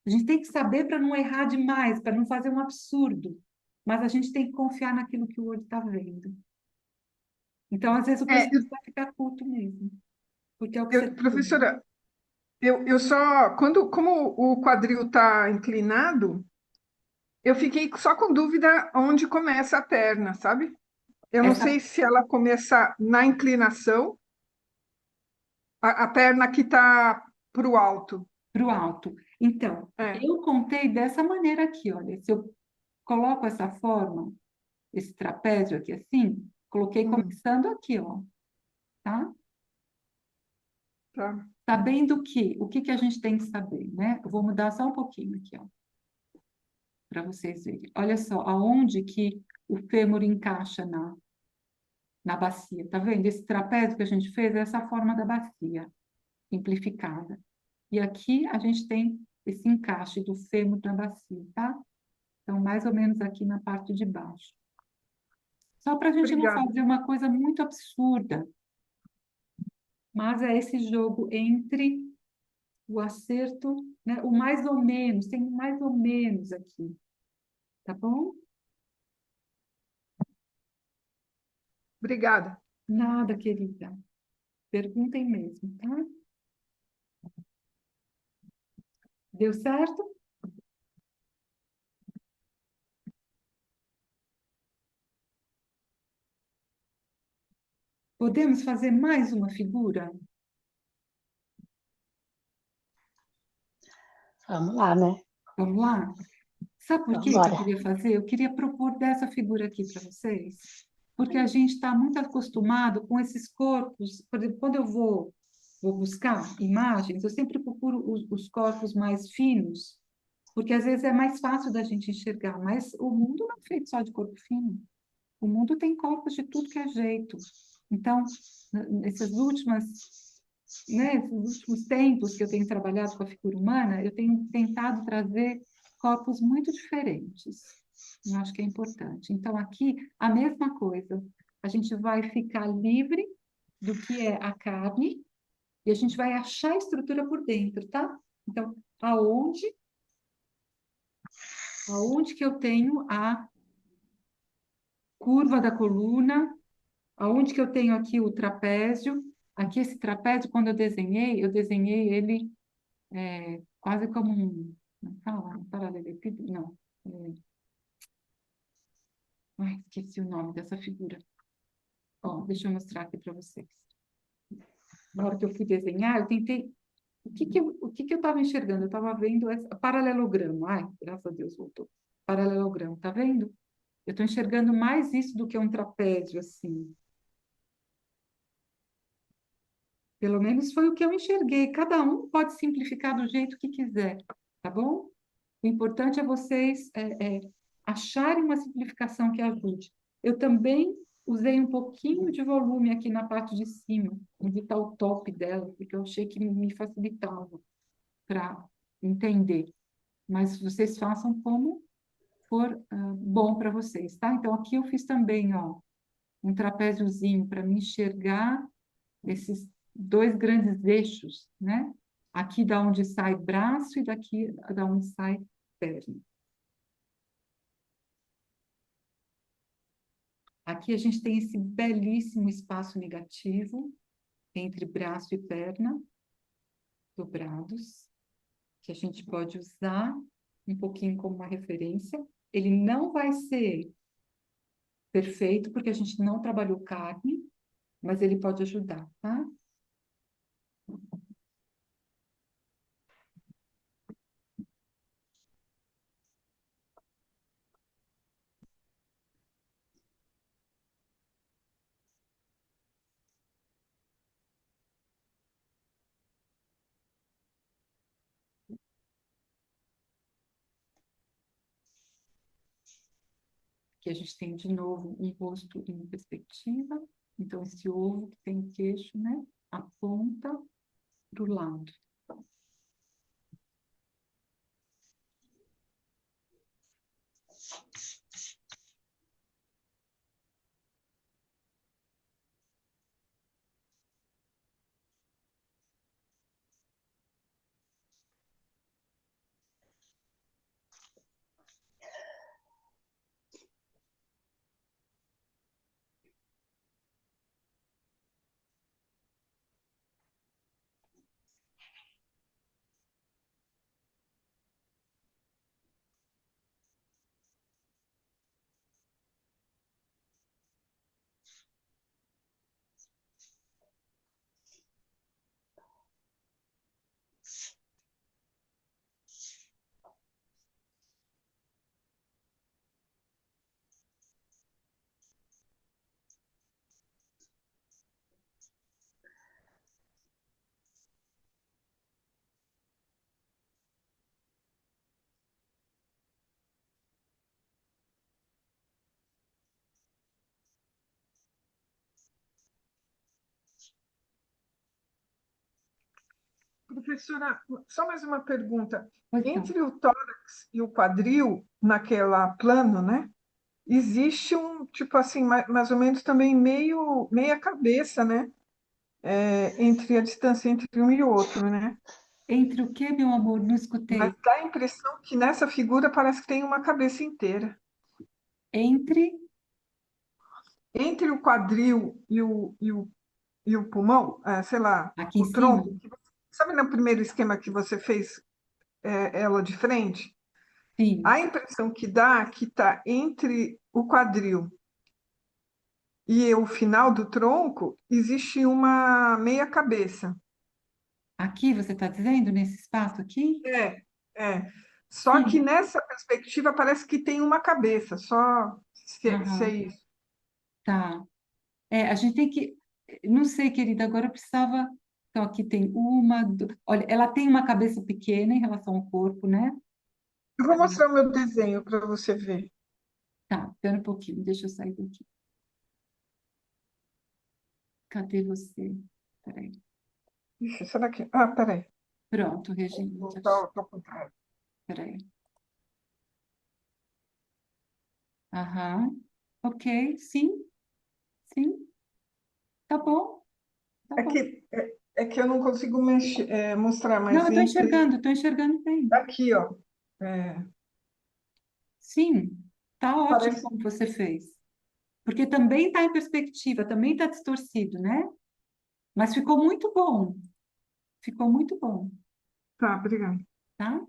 A gente tem que saber para não errar demais, para não fazer um absurdo. Mas a gente tem que confiar naquilo que o olho está vendo. Então, às vezes, o É, pescoço vai ficar curto mesmo. Porque é o que você está vendo. professora, eu só, como o quadril está inclinado, eu fiquei só com dúvida onde começa a perna, sabe? Eu não Essa sei se ela começa na inclinação, a perna que está para o alto. para o alto. Então, É. eu contei dessa maneira aqui, olha. Se eu coloco essa forma, esse trapézio aqui assim, coloquei Hum, começando aqui, ó. Tá? tá. Sabendo que, o que que a gente tem que saber, né? Eu vou mudar só um pouquinho aqui, ó, para vocês verem. Olha só, aonde que o fêmur encaixa na bacia, tá vendo? Esse trapézio que a gente fez é essa forma da bacia, simplificada. E aqui a gente tem esse encaixe do fêmur na bacia, tá? Então, mais ou menos aqui na parte de baixo. Só para a gente não Obrigada. fazer uma coisa muito absurda, mas é esse jogo entre o acerto, né? O mais ou menos, tem um mais ou menos aqui, tá bom? Obrigada. Nada, querida. Perguntem mesmo, tá? Deu certo? Podemos fazer mais uma figura? Vamos lá, né? Vamos lá? Sabe por Vamos que que eu embora. queria fazer? Eu queria propor dessa figura aqui para vocês, porque a gente está muito acostumado com esses corpos. Por exemplo, quando eu vou buscar imagens, eu sempre procuro os corpos mais finos, porque às vezes é mais fácil da gente enxergar, mas o mundo não é feito só de corpo fino. O mundo tem corpos de tudo que é jeito. Então, esses últimos tempos que eu tenho trabalhado com a figura humana, eu tenho tentado trazer corpos muito diferentes. Eu acho que é importante. Então, aqui, a mesma coisa. A gente vai ficar livre do que é a carne e a gente vai achar a estrutura por dentro, tá? Então, aonde que eu tenho a curva da coluna, aonde que eu tenho aqui o trapézio. Aqui esse trapézio, quando eu desenhei ele quase como não fala, um paralelepípedo, não. Ai, esqueci o nome dessa figura. Ó, deixa eu mostrar aqui para vocês. Na hora que eu fui desenhar, eu tentei. O que que eu estava enxergando? Eu estava vendo paralelogramo. Ai, graças a Deus voltou. Paralelogramo, tá vendo? Eu estou enxergando mais isso do que um trapézio, assim. Pelo menos foi o que eu enxerguei. Cada um pode simplificar do jeito que quiser, tá bom? O importante é vocês acharem uma simplificação que ajude. Eu também usei um pouquinho de volume aqui na parte de cima, onde está o top dela, porque eu achei que me facilitava para entender. Mas vocês façam como for bom para vocês, tá? Então, aqui eu fiz também, ó, um trapéziozinho para me enxergar esses dois grandes eixos, né? Aqui da onde sai braço e daqui da onde sai perna. Aqui a gente tem esse belíssimo espaço negativo entre braço e perna, dobrados, que a gente pode usar um pouquinho como uma referência. Ele não vai ser perfeito, porque a gente não trabalhou carne, mas ele pode ajudar, tá? Aqui a gente tem, de novo, um rosto em perspectiva. Então, esse ovo que tem queixo, né? Aponta para o lado. Professora, só mais uma pergunta. Pois não. Entre o tórax e o quadril, naquela plano, né? Existe um, tipo assim, mais ou menos também meia cabeça, né? Entre a distância entre um e o outro, né? Entre o que, meu amor? Não Mas escutei. dá a impressão que nessa figura parece que tem uma cabeça inteira. Entre Entre o quadril e o pulmão, sei lá, aqui em o cima? tronco. Sabe no primeiro esquema que você fez ela de frente? Sim. A impressão que dá que está entre o quadril e o final do tronco, existe uma meia cabeça. Aqui, você está dizendo, nesse espaço aqui? É, é. Só que Sim. nessa perspectiva parece que tem uma cabeça, só se é Aham. isso. Tá. A gente tem que. Não sei, querida, agora eu precisava. Então, aqui tem uma. Olha, ela tem uma cabeça pequena em relação ao corpo, né? Eu vou mostrar o meu desenho para você ver. Tá, espera um pouquinho, deixa eu sair daqui. Cadê você? Peraí. Ixi, será que. Ah, peraí. Pronto, Regina. Vou Já voltar ao contrário. Peraí. Aham. Ok, sim, sim. Tá bom, tá É bom. que, é que eu não consigo mostrar, Não, mas eu estou enxergando bem. aqui, ó. É, Sim, tá ótimo parece. como você fez. Porque também está em perspectiva, também está distorcido, né? Mas ficou muito bom. Ficou muito bom, Tá, obrigada. tá?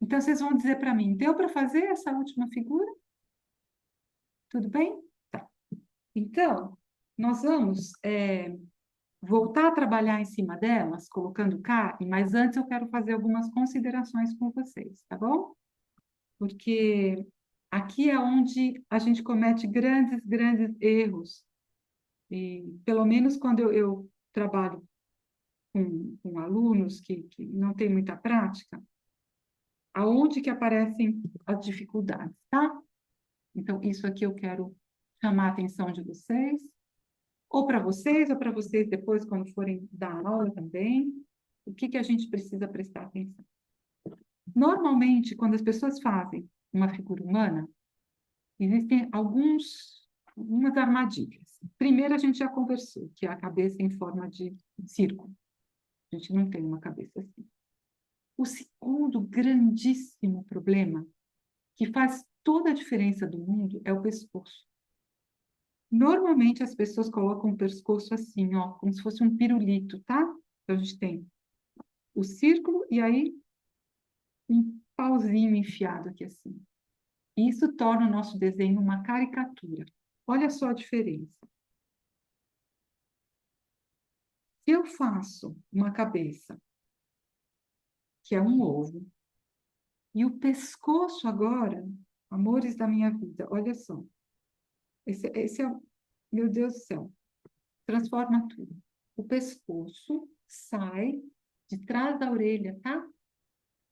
Então, vocês vão dizer para mim, deu para fazer essa última figura? Tudo bem? Tá. Então, nós vamos voltar a trabalhar em cima delas, colocando carne, mas antes eu quero fazer algumas considerações com vocês, tá bom? Porque aqui é onde a gente comete grandes, grandes erros. E, pelo menos quando eu trabalho com alunos que não têm muita prática, aonde que aparecem as dificuldades, tá? Então, isso aqui eu quero chamar a atenção de vocês, ou para vocês depois, quando forem dar aula também, o que que a gente precisa prestar atenção. Normalmente, quando as pessoas fazem uma figura humana, existem algumas armadilhas. Primeiro, a gente já conversou, que é a cabeça em forma de círculo. A gente não tem uma cabeça assim. O segundo grandíssimo problema, que faz toda a diferença do mundo é o pescoço. Normalmente as pessoas colocam o pescoço assim, ó, como se fosse um pirulito, tá? Então a gente tem o círculo e aí um pauzinho enfiado aqui assim. Isso torna o nosso desenho uma caricatura. Olha só a diferença. Se eu faço uma cabeça, que é um ovo, e o pescoço agora, amores da minha vida, olha só. Esse é, meu Deus do céu, transforma tudo. O pescoço sai de trás da orelha, tá?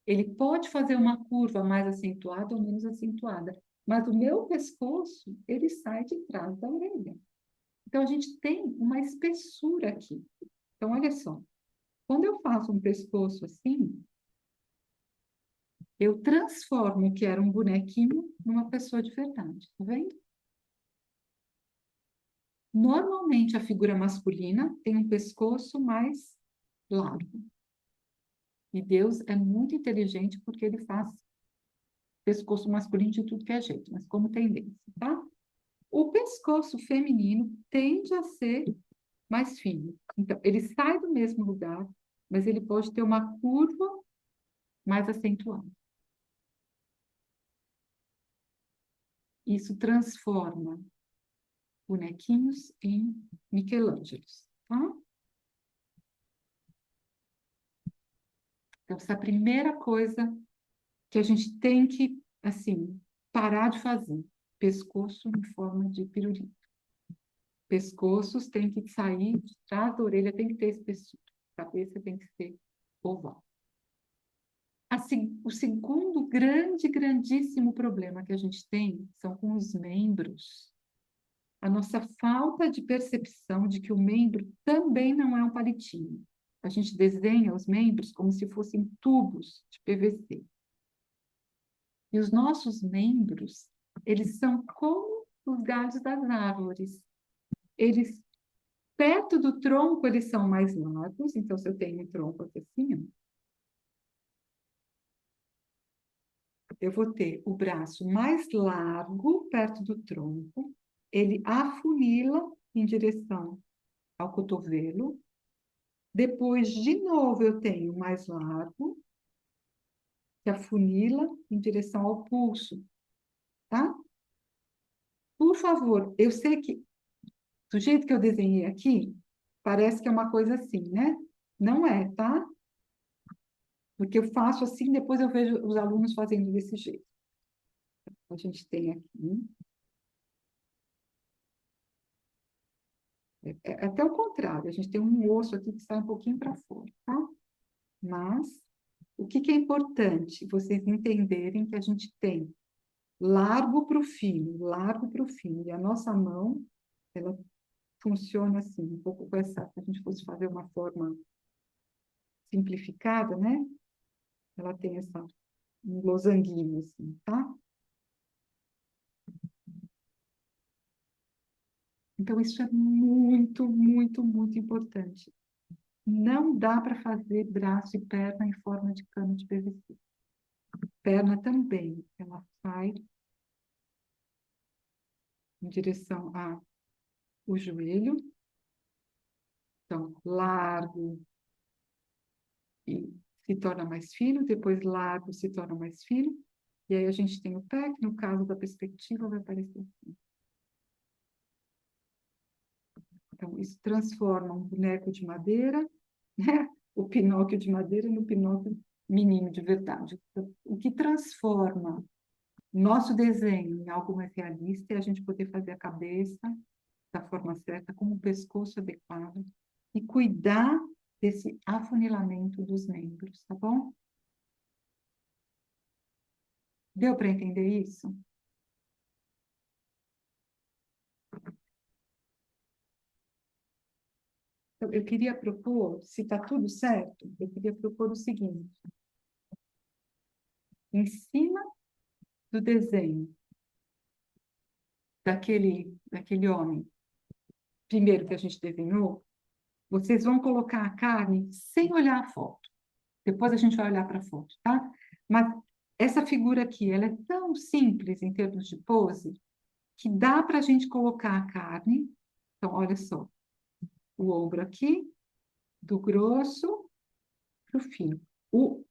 Ele pode fazer uma curva mais acentuada ou menos acentuada, mas o meu pescoço, ele sai de trás da orelha. Então, a gente tem uma espessura aqui. Então, olha só. Quando eu faço um pescoço assim, eu transformo o que era um bonequinho numa pessoa de verdade. Tá vendo? Normalmente, a figura masculina tem um pescoço mais largo. E Deus é muito inteligente porque ele faz pescoço masculino de tudo que é jeito, mas como tendência, tá? O pescoço feminino tende a ser mais fino. Então, ele sai do mesmo lugar, mas ele pode ter uma curva mais acentuada. Isso transforma bonequinhos em Michelangelos, tá? Então, essa é a primeira coisa que a gente tem que, assim, parar de fazer. Pescoço em forma de pirulito. Pescoços têm que sair de trás da orelha, tem que ter espessura. A cabeça tem que ser oval. O segundo grandíssimo problema que a gente tem são com os membros. A nossa falta de percepção de que o membro também não é um palitinho. A gente desenha os membros como se fossem tubos de PVC. E os nossos membros, eles são como os galhos das árvores. Eles, perto do tronco, eles são mais largos. Então, se eu tenho um tronco aqui assim, ó, eu vou ter o braço mais largo perto do tronco, ele afunila em direção ao cotovelo. Depois, de novo, eu tenho mais largo, que afunila em direção ao pulso, tá? Por favor, eu sei que, do jeito que eu desenhei aqui, parece que é uma coisa assim, né? Não é, tá? Porque eu faço assim, depois eu vejo os alunos fazendo desse jeito. A gente tem aqui. É até o contrário, a gente tem um osso aqui que sai um pouquinho para fora, tá? Mas o que é importante? Vocês entenderem que a gente tem largo para o fino, largo para o fino. E a nossa mão, ela funciona assim, um pouco com essa, se a gente fosse fazer uma forma simplificada, né? Ela tem essa, um losanguinho assim, tá? Então, isso é muito importante. Não dá para fazer braço e perna em forma de cano de PVC. Perna também, ela sai em direção ao joelho. Então, largo e se torna mais fino, depois largo se torna mais fino. E aí a gente tem o pé, que no caso da perspectiva vai aparecer assim. Então, isso transforma um boneco de madeira, né? O Pinóquio de madeira no Pinóquio menino de verdade. Então, o que transforma nosso desenho em algo mais realista é a gente poder fazer a cabeça da forma certa, com o pescoço adequado e cuidar desse afunilamento dos membros, tá bom? Deu para entender isso? Eu queria propor, se está tudo certo, eu queria propor o seguinte. Em cima do desenho daquele homem, primeiro que a gente desenhou, vocês vão colocar a carne sem olhar a foto. Depois a gente vai olhar para a foto, tá? Mas essa figura aqui, ela é tão simples em termos de pose, que dá para a gente colocar a carne. Então, olha só, o ombro aqui, do grosso para o fino.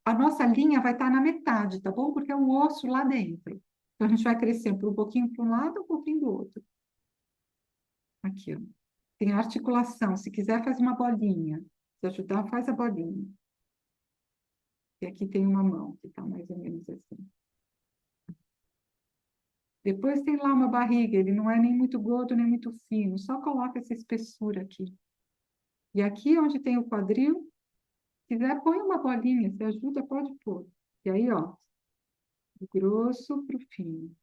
A nossa linha vai estar na metade, tá bom? Porque é o osso lá dentro. Então, a gente vai crescendo um pouquinho para um lado, um pouquinho do outro. Aqui, ó. Tem a articulação. Se quiser, faz uma bolinha. Se ajudar, faz a bolinha. E aqui tem uma mão, que está mais ou menos assim. Depois tem lá uma barriga. Ele não é nem muito gordo, nem muito fino. Só coloca essa espessura aqui. E aqui, onde tem o quadril, se quiser, põe uma bolinha. Se ajuda, pode pôr. E aí, ó, do grosso para o fino.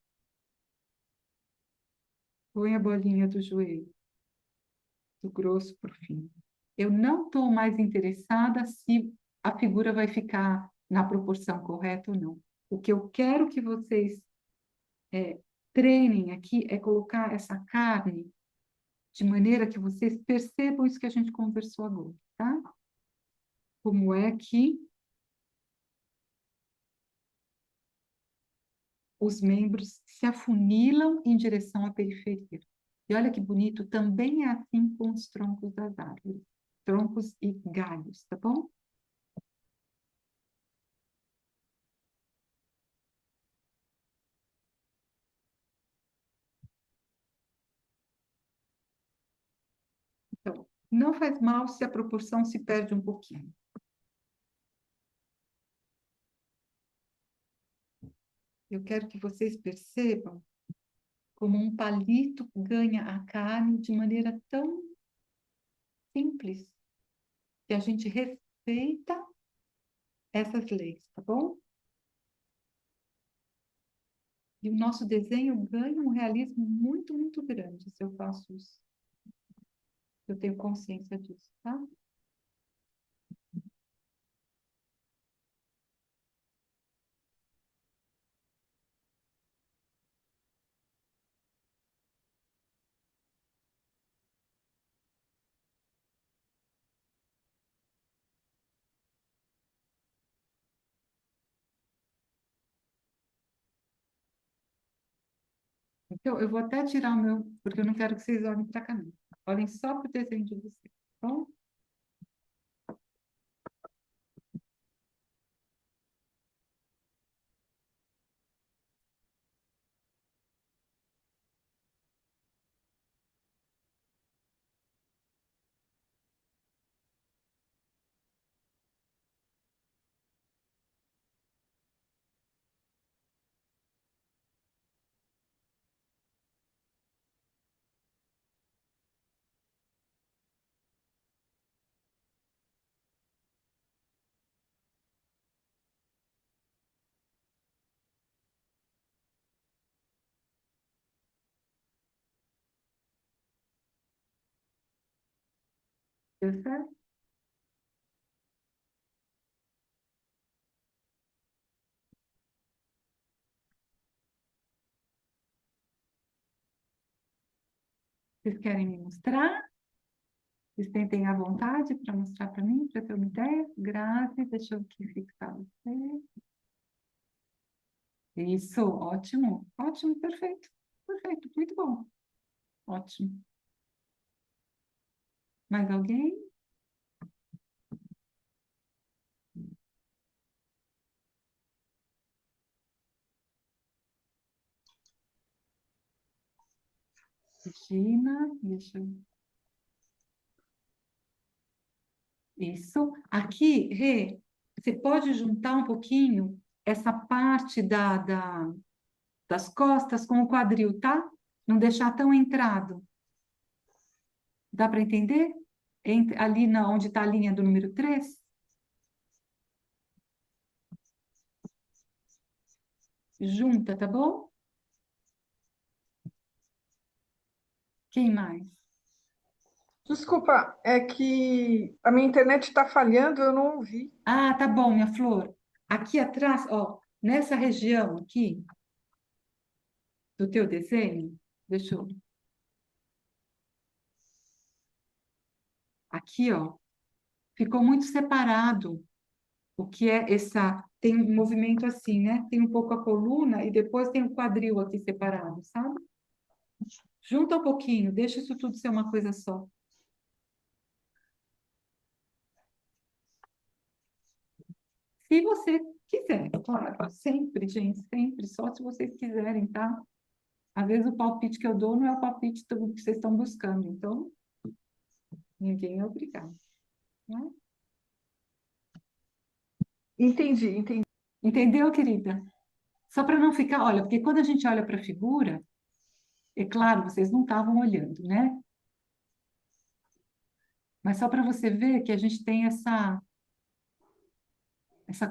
Põe a bolinha do joelho, do grosso para o fino. Eu não estou mais interessada se a figura vai ficar na proporção correta ou não. O que eu quero que vocês treinem aqui é colocar essa carne de maneira que vocês percebam isso que a gente conversou agora, tá? Como é que os membros se afunilam em direção à periferia. E olha que bonito, também é assim com os troncos das árvores. Troncos e galhos, tá bom? Então, não faz mal se a proporção se perde um pouquinho. Eu quero que vocês percebam como um palito ganha a carne de maneira tão simples, que a gente respeita essas leis, tá bom? E o nosso desenho ganha um realismo muito, muito grande se eu faço isso. Eu tenho consciência disso, tá? Então, eu vou até tirar o meu, porque eu não quero que vocês olhem para cá, não. Olhem só para o desenho de vocês, tá bom? Deu certo? Vocês querem me mostrar? Vocês tentem à vontade para mostrar para mim, para ter uma ideia? Grazi, deixa eu aqui fixar você. Isso, ótimo, ótimo, perfeito, perfeito, muito bom, ótimo. Mais alguém? Regina, deixa eu... Isso. Aqui, Rê, você pode juntar um pouquinho essa parte das costas com o quadril, tá? Não deixar tão entrado. Dá para entender? Ali onde está a linha do número 3? Junta, tá bom? Quem mais? Desculpa, é que a minha internet está falhando, eu não ouvi. Ah, tá bom, minha flor. Aqui atrás, ó, nessa região aqui do teu desenho, deixa eu... Aqui, ó, ficou muito separado o que é tem um movimento assim, né? Tem um pouco a coluna e depois tem o quadril aqui separado, sabe? Junta um pouquinho, deixa isso tudo ser uma coisa só. Se você quiser, claro, sempre, gente, sempre, só se vocês quiserem, tá? Às vezes o palpite que eu dou não é o palpite que vocês estão buscando, então ninguém é obrigado, né? Entendi. Entendeu, querida? Só para não ficar, olha, porque quando a gente olha para a figura, é claro, vocês não estavam olhando, né? Mas só para você ver que a gente tem essa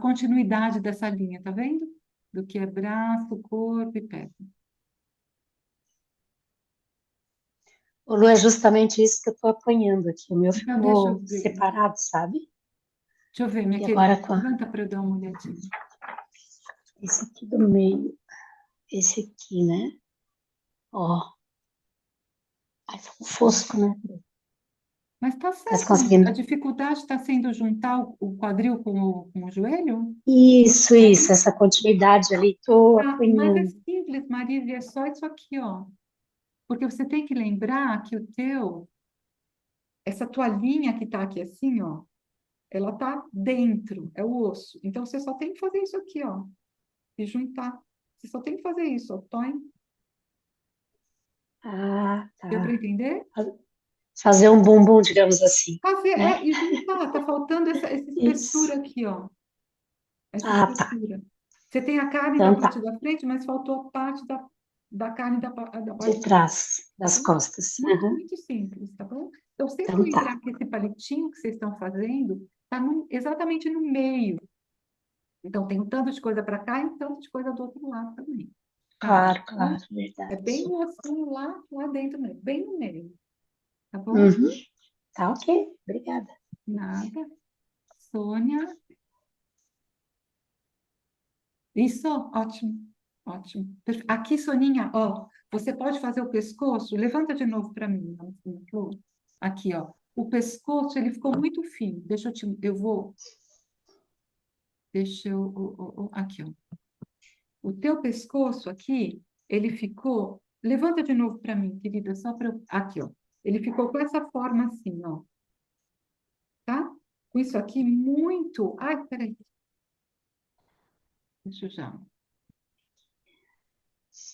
continuidade dessa linha, tá vendo? Do que é braço, corpo e perna. Ô, Lu, é justamente isso que eu estou apanhando aqui. O meu Então, deixa eu ficou ver. separado, sabe? Deixa eu ver, minha E querida. agora com Levanta para eu dar uma olhadinha. esse aqui do meio, esse aqui, né? Ó, ai, tá um fosco, né? Mas tá Tá se certo. A conseguindo? dificuldade está sendo juntar o quadril com o joelho? Isso, essa continuidade ali, tô Tá, mas é apanhando. simples, Marise, é só isso aqui, ó. Porque você tem que lembrar que essa tua linha que tá aqui assim, ó, ela tá dentro, é o osso. Então você só tem que fazer isso aqui, ó, e juntar. Você só tem que fazer isso, ó, toim. Ah, Deu para tá. entender? Fazer um bumbum, digamos assim, Fazer, né? e juntar, tá faltando essa Isso. espessura aqui, ó. Essa Ah, tá. espessura. Você tem a carne da Então parte tá. da frente, mas faltou a parte da carne da De parte de trás, trás, tá das bom? costas. Muito, Aham. muito simples, tá bom? Então, sempre Então tá. lembrar que esse palitinho que vocês estão fazendo está exatamente no meio. Então, tem um tanto de coisa para cá e um tanto de coisa do outro lado também. Tá? Claro, Então, claro, é bem verdade. o ossinho lá dentro mesmo, bem no meio. Tá bom? Uhum. Tá ok. Obrigada. Nada. Sônia. Isso, ótimo, ótimo. Aqui, Soninha, ó, você pode fazer o pescoço, levanta de novo para mim, Flor. Aqui, ó. O pescoço, ele ficou muito fino. Aqui, ó. O teu pescoço aqui, ele ficou, levanta de novo para mim, querida, só para aqui, ó. Ele ficou com essa forma assim, ó. Tá? Com isso aqui muito, ai, peraí. Deixa eu já.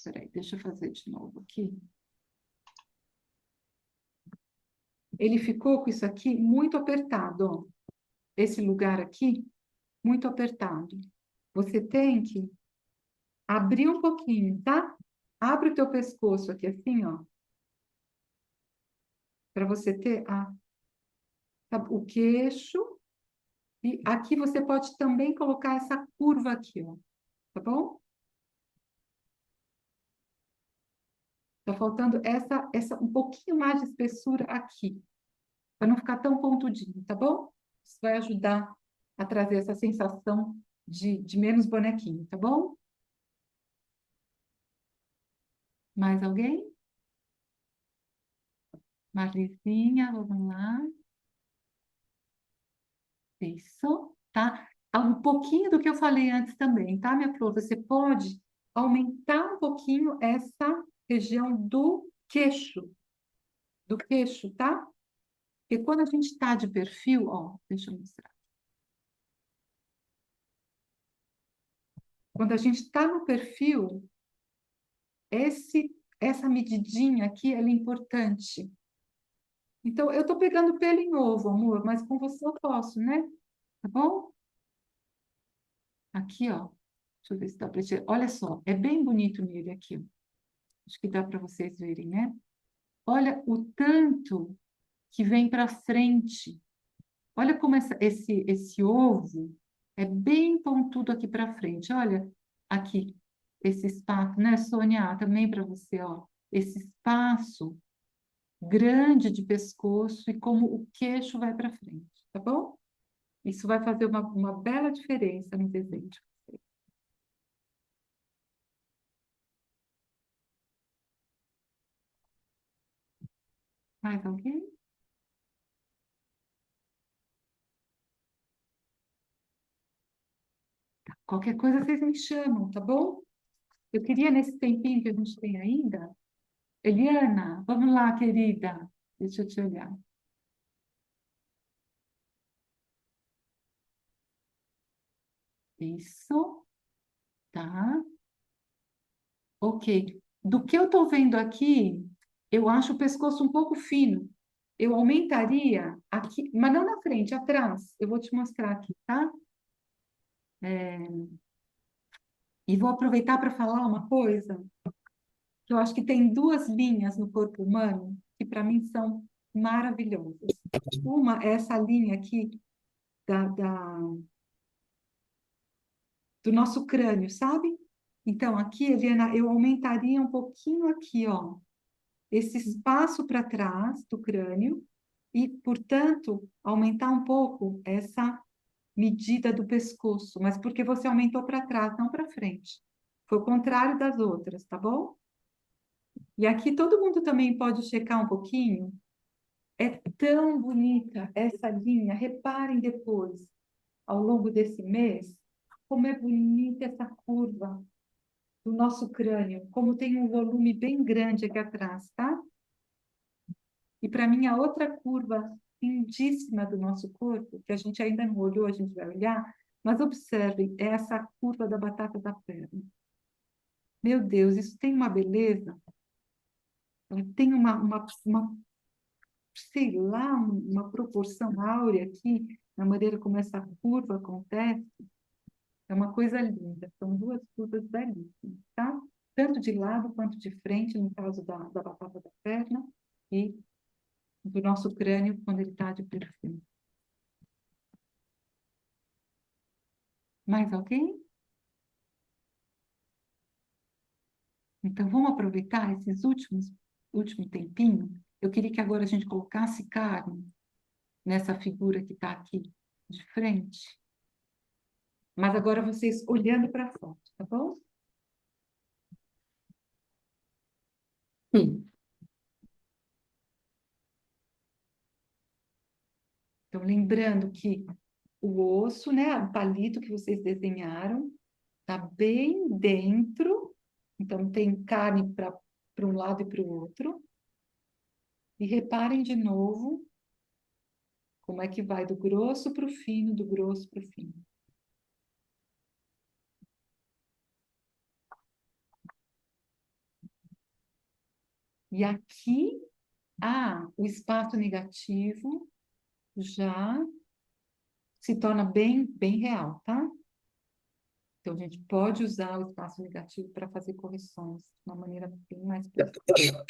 Peraí, deixa eu fazer de novo aqui. Ele ficou com isso aqui muito apertado, ó. Esse lugar aqui, muito apertado. Você tem que abrir um pouquinho, tá? Abre o teu pescoço aqui assim, ó. Para você ter o queixo. E aqui você pode também colocar essa curva aqui, ó. Tá bom? Tá faltando um pouquinho mais de espessura aqui. Para não ficar tão pontudinho, tá bom? Isso vai ajudar a trazer essa sensação de menos bonequinho, tá bom? Mais alguém? Marlizinha, vamos lá. Isso, tá? Um pouquinho do que eu falei antes também, tá, minha flor? Você pode aumentar um pouquinho essa região do queixo, tá? Porque quando a gente está de perfil, ó, deixa eu mostrar. Quando a gente está no perfil, essa medidinha aqui, ela é importante. Então, eu estou pegando pelo em ovo, amor, mas com você eu posso, né? Tá bom? Aqui, ó. Deixa eu ver se dá para tirar. Olha só, é bem bonito nele aqui, ó. Acho que dá para vocês verem, né? Olha o tanto que vem para frente. Olha como esse ovo é bem pontudo aqui para frente. Olha aqui, esse espaço, né, Sônia? Também para você, ó. Esse espaço grande de pescoço e como o queixo vai para frente, tá bom? Isso vai fazer uma bela diferença no desenho. Mais alguém? Qualquer coisa vocês me chamam, tá bom? Eu queria, nesse tempinho que a gente tem ainda, Eliana, vamos lá, querida. Deixa eu te olhar. Isso, tá? Ok. Do que eu estou vendo aqui, eu acho o pescoço um pouco fino. Eu aumentaria aqui, mas não na frente, atrás. Eu vou te mostrar aqui, tá? E vou aproveitar para falar uma coisa, que eu acho que tem duas linhas no corpo humano que para mim são maravilhosas. Uma é essa linha aqui do nosso crânio, sabe? Então, aqui, Eliana, eu aumentaria um pouquinho aqui, ó, esse espaço para trás do crânio e, portanto, aumentar um pouco essa medida do pescoço, mas porque você aumentou para trás, não para frente. Foi o contrário das outras, tá bom? E aqui todo mundo também pode checar um pouquinho. É tão bonita essa linha. Reparem depois, ao longo desse mês, como é bonita essa curva do nosso crânio, como tem um volume bem grande aqui atrás, tá? E para mim, a outra curva lindíssima do nosso corpo, que a gente ainda não olhou, a gente vai olhar, mas observem, é essa curva da batata da perna. Meu Deus, isso tem uma beleza, tem sei lá, uma proporção áurea aqui, na maneira como essa curva acontece, é uma coisa linda. São duas curvas belíssimas, tá? Tanto de lado quanto de frente, no caso da batata da perna, e do nosso crânio quando ele está de perfil. Mais alguém? Então, vamos aproveitar esses último tempinho. Eu queria que agora a gente colocasse carne nessa figura que está aqui de frente. Mas agora vocês olhando para a foto, tá bom? Hum. Então, lembrando que o osso, né, o palito que vocês desenharam, está bem dentro. Então, tem carne para um lado e para o outro. E reparem de novo como é que vai do grosso para o fino, do grosso para o fino. E aqui, o espaço negativo já se torna bem real, tá? Então, a gente pode usar o espaço negativo para fazer correções de uma maneira bem mais precisa.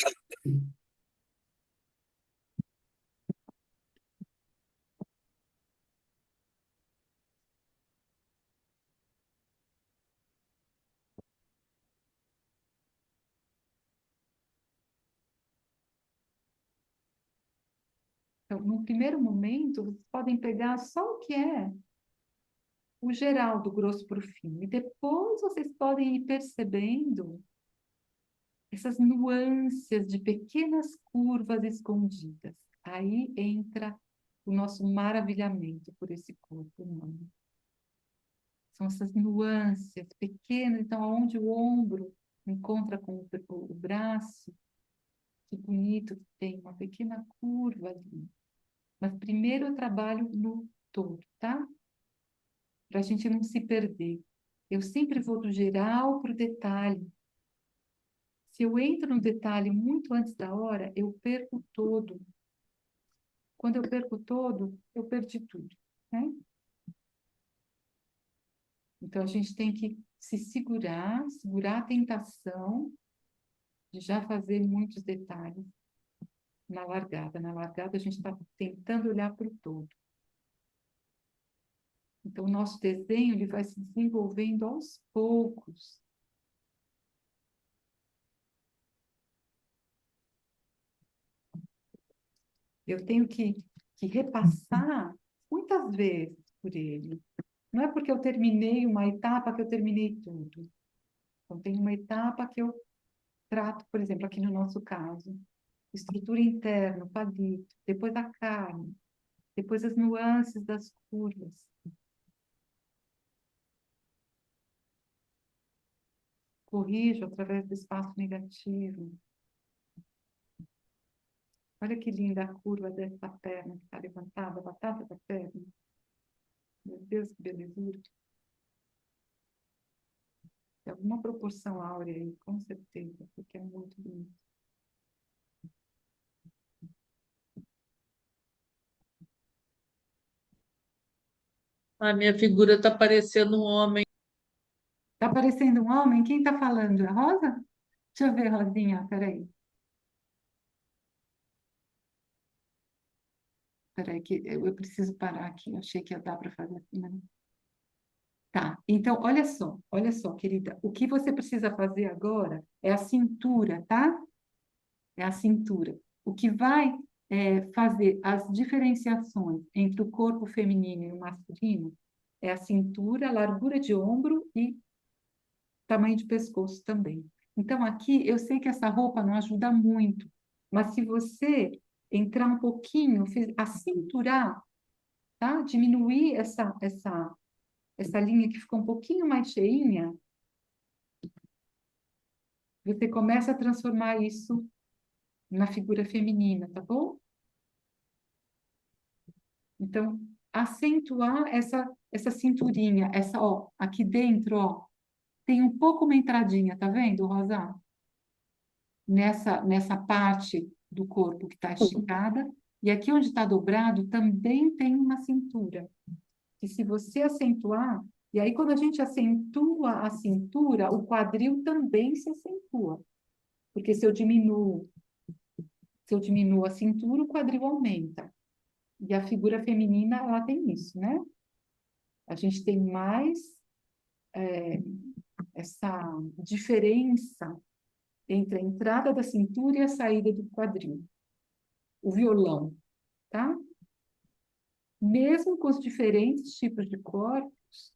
Então, no primeiro momento, vocês podem pegar só o que é o geral do grosso para o fino. E depois vocês podem ir percebendo essas nuances de pequenas curvas escondidas. Aí entra o nosso maravilhamento por esse corpo humano. São essas nuances pequenas, então, onde o ombro encontra com o braço, que bonito que tem, uma pequena curva ali. Mas primeiro eu trabalho no todo, tá? Para a gente não se perder. Eu sempre vou do geral para o detalhe. Se eu entro no detalhe muito antes da hora, eu perco o todo. Quando eu perco o todo, eu perdi tudo, né? Então, a gente tem que se segurar a tentação de já fazer muitos detalhes na largada. Na largada, a gente está tentando olhar para o todo. Então, o nosso desenho ele vai se desenvolvendo aos poucos. Eu tenho que repassar muitas vezes por ele. Não é porque eu terminei uma etapa que eu terminei tudo. Então, tem uma etapa que eu trato, por exemplo, aqui no nosso caso, estrutura interna, palito, depois a carne, depois as nuances das curvas. corrijo através do espaço negativo. Olha que linda a curva dessa perna que está levantada, a batata da perna. Meu Deus, que belezura. Tem alguma proporção áurea aí, com certeza, porque é muito bonito. A minha figura está parecendo um homem. Está parecendo um homem? Quem está falando? É a Rosa? Deixa eu ver, Rosinha, peraí. Peraí, que eu preciso parar aqui. Eu achei que ia dar para fazer assim, né? Tá, então olha só, querida. O que você precisa fazer agora é a cintura, tá? É a cintura. O que vai fazer as diferenciações entre o corpo feminino e o masculino é a cintura, a largura de ombro e tamanho de pescoço também. Então, aqui, eu sei que essa roupa não ajuda muito, mas se você entrar um pouquinho, acinturar, tá? Diminuir essa linha que ficou um pouquinho mais cheinha, você começa a transformar isso na figura feminina, tá bom? Então, acentuar essa cinturinha, ó, aqui dentro, ó, tem um pouco uma entradinha, tá vendo, Rosa? Nessa parte do corpo que está esticada, e aqui onde está dobrado também tem uma cintura. E se você acentuar, e aí quando a gente acentua a cintura, o quadril também se acentua. Porque se eu diminuo a cintura, o quadril aumenta. E a figura feminina, ela tem isso, né? A gente tem mais essa diferença entre a entrada da cintura e a saída do quadril. O violão, tá? Mesmo com os diferentes tipos de corpos,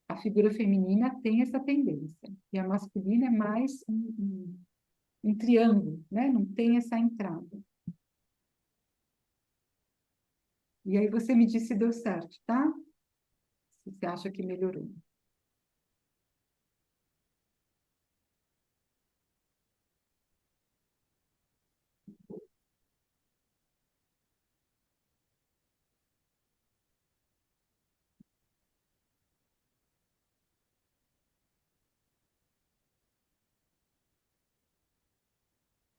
a figura feminina tem essa tendência. E a masculina é mais um triângulo, né? Não tem essa entrada. E aí você me diz se deu certo, tá? Se você acha que melhorou.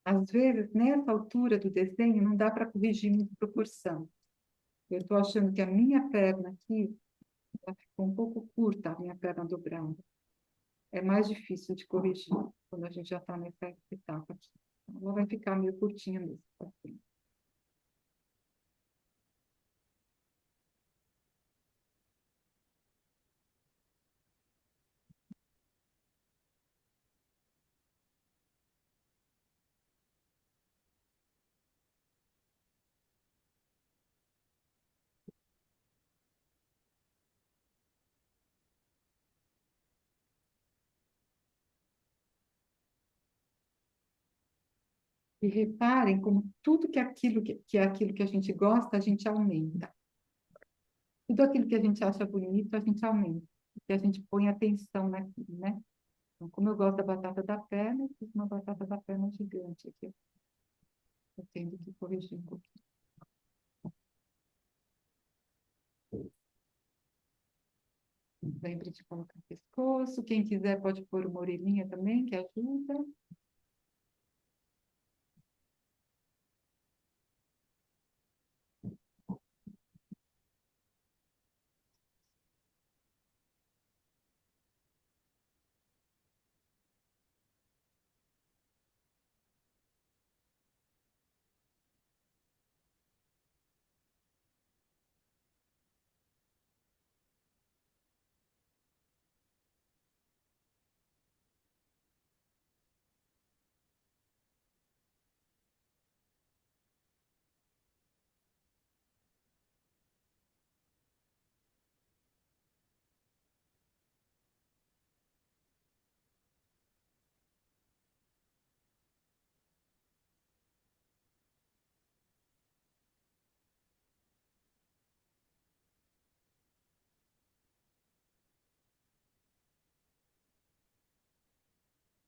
Às vezes, nessa altura do desenho, não dá para corrigir muita proporção. Eu estou achando que a minha perna aqui ela ficou um pouco curta, a minha perna dobrada. É mais difícil de corrigir quando a gente já está nessa etapa aqui. Ela vai ficar meio curtinha mesmo. Assim. E reparem como tudo que é aquilo que a gente gosta, a gente aumenta. Tudo aquilo que a gente acha bonito, a gente aumenta. Porque a gente põe atenção naquilo, né? Então, como eu gosto da batata da perna, eu fiz uma batata da perna gigante aqui. Eu tenho que corrigir um pouquinho. Lembre de colocar pescoço. Quem quiser pode pôr uma orelhinha também, que ajuda.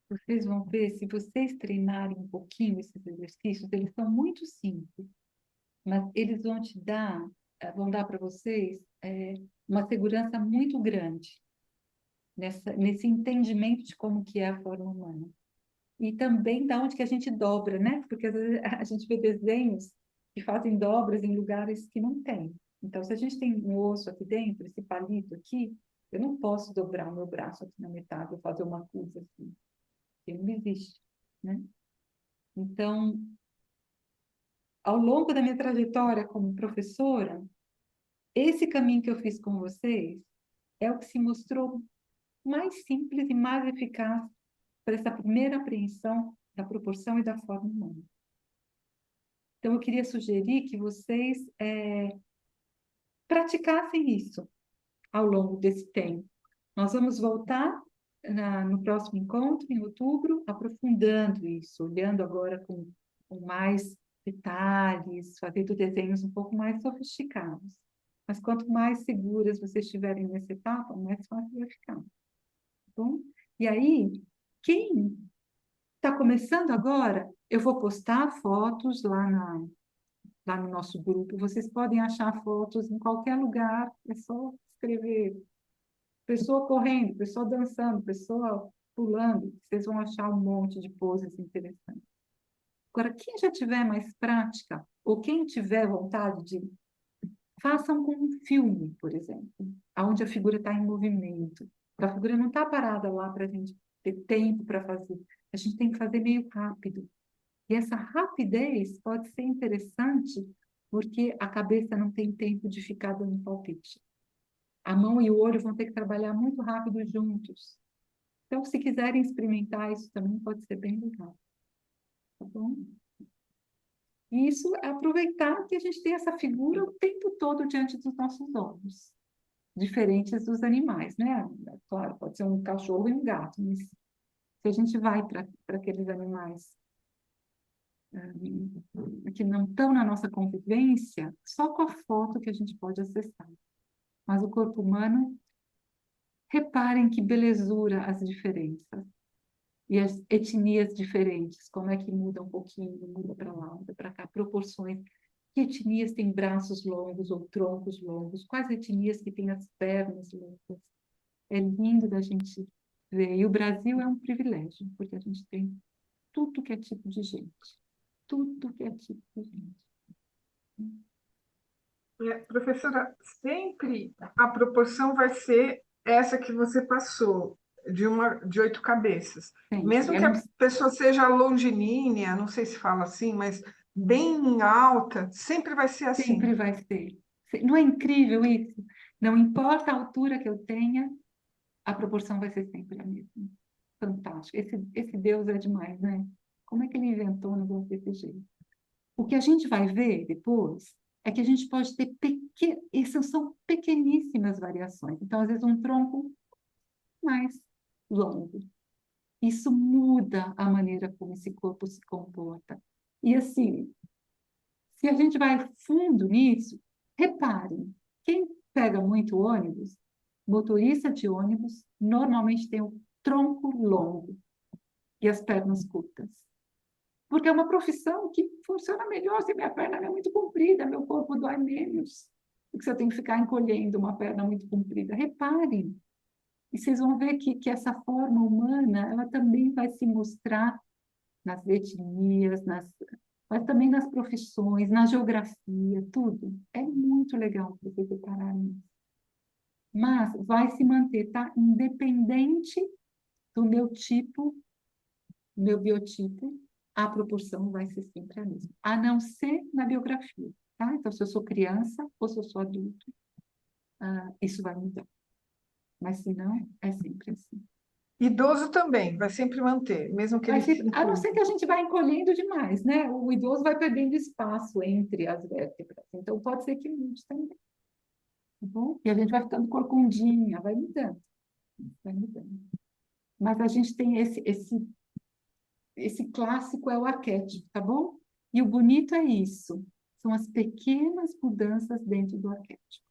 vocês vão ver, se vocês treinarem um pouquinho esses exercícios, eles são muito simples, mas eles vão te dar, vão dar para vocês uma segurança muito grande nesse entendimento de como que é a forma humana. E também da onde que a gente dobra, né? Porque às vezes a gente vê desenhos que fazem dobras em lugares que não tem. Então, se a gente tem um osso aqui dentro, esse palito aqui, eu não posso dobrar o meu braço aqui na metade, ou fazer uma curva assim, que não existe, né? Então, ao longo da minha trajetória como professora, esse caminho que eu fiz com vocês é o que se mostrou mais simples e mais eficaz para essa primeira apreensão da proporção e da forma humana. Então, eu queria sugerir que vocês praticassem isso ao longo desse tempo. Nós vamos voltar no próximo encontro, em outubro, aprofundando isso, olhando agora com mais detalhes, fazendo desenhos um pouco mais sofisticados. Mas quanto mais seguras vocês estiverem nessa etapa, mais fácil vai ficar. Tá bom? E aí, quem está começando agora, eu vou postar fotos lá no nosso grupo. Vocês podem achar fotos em qualquer lugar, é só escrever pessoa correndo, pessoa dançando, pessoa pulando. Vocês vão achar um monte de poses interessantes. Agora, quem já tiver mais prática, ou quem tiver vontade de, façam com um filme, por exemplo, onde a figura está em movimento. A figura não está parada lá para a gente ter tempo para fazer. A gente tem que fazer meio rápido. E essa rapidez pode ser interessante porque a cabeça não tem tempo de ficar dando palpite. A mão e o olho vão ter que trabalhar muito rápido juntos. Então, se quiserem experimentar isso também, pode ser bem legal. Tá bom? E isso é aproveitar que a gente tem essa figura o tempo todo diante dos nossos olhos, diferentes dos animais, né? Claro, pode ser um cachorro e um gato, mas se a gente vai para aqueles animais que não estão na nossa convivência, só com a foto que a gente pode acessar. Mas o corpo humano, reparem que belezura as diferenças. E as etnias diferentes, como é que muda um pouquinho, muda para lá, muda para cá, proporções. Que etnias têm braços longos ou troncos longos? Quais etnias que têm as pernas longas? É lindo da gente ver. E o Brasil é um privilégio, porque a gente tem tudo que é tipo de gente. Tudo que é tipo de gente. Professora, sempre a proporção vai ser essa que você passou, de 8 cabeças. Mesmo que a pessoa seja longilínea, não sei se fala assim, mas bem alta, sempre vai ser assim. Sempre vai ser. Não é incrível isso? Não importa a altura que eu tenha, a proporção vai ser sempre a mesma. Fantástico. Esse Deus é demais, né? Como é que ele inventou um negócio desse jeito? O que a gente vai ver depois é que a gente pode ter essas são pequeníssimas variações. Então, às vezes, um tronco mais longo. Isso muda a maneira como esse corpo se comporta. E, assim, se a gente vai fundo nisso, reparem, quem pega muito ônibus, motorista de ônibus, normalmente tem o tronco longo e as pernas curtas. Porque é uma profissão que funciona melhor se minha perna não é muito comprida, meu corpo dói menos, porque se eu tenho que ficar encolhendo uma perna muito comprida. Reparem, e vocês vão ver que essa forma humana, ela também vai se mostrar nas etnias, mas também nas profissões, na geografia, tudo. É muito legal vocês repararem isso. Mas vai se manter, tá? Independente do meu tipo, meu biotipo, a proporção vai ser sempre a mesma, a não ser na biografia, tá? Então, se eu sou criança ou se eu sou adulto, isso vai mudar. Mas, se não, é sempre assim. Idoso também, vai sempre manter, mesmo que ele se A não ser que a gente vai encolhendo demais, né? O idoso vai perdendo espaço entre as vértebras. Então, pode ser que mude também. Tá bom? E a gente vai ficando corcundinha, vai mudando. Vai mudando. Mas a gente tem esse clássico, é o arquétipo, tá bom? E o bonito é isso. São as pequenas mudanças dentro do arquétipo.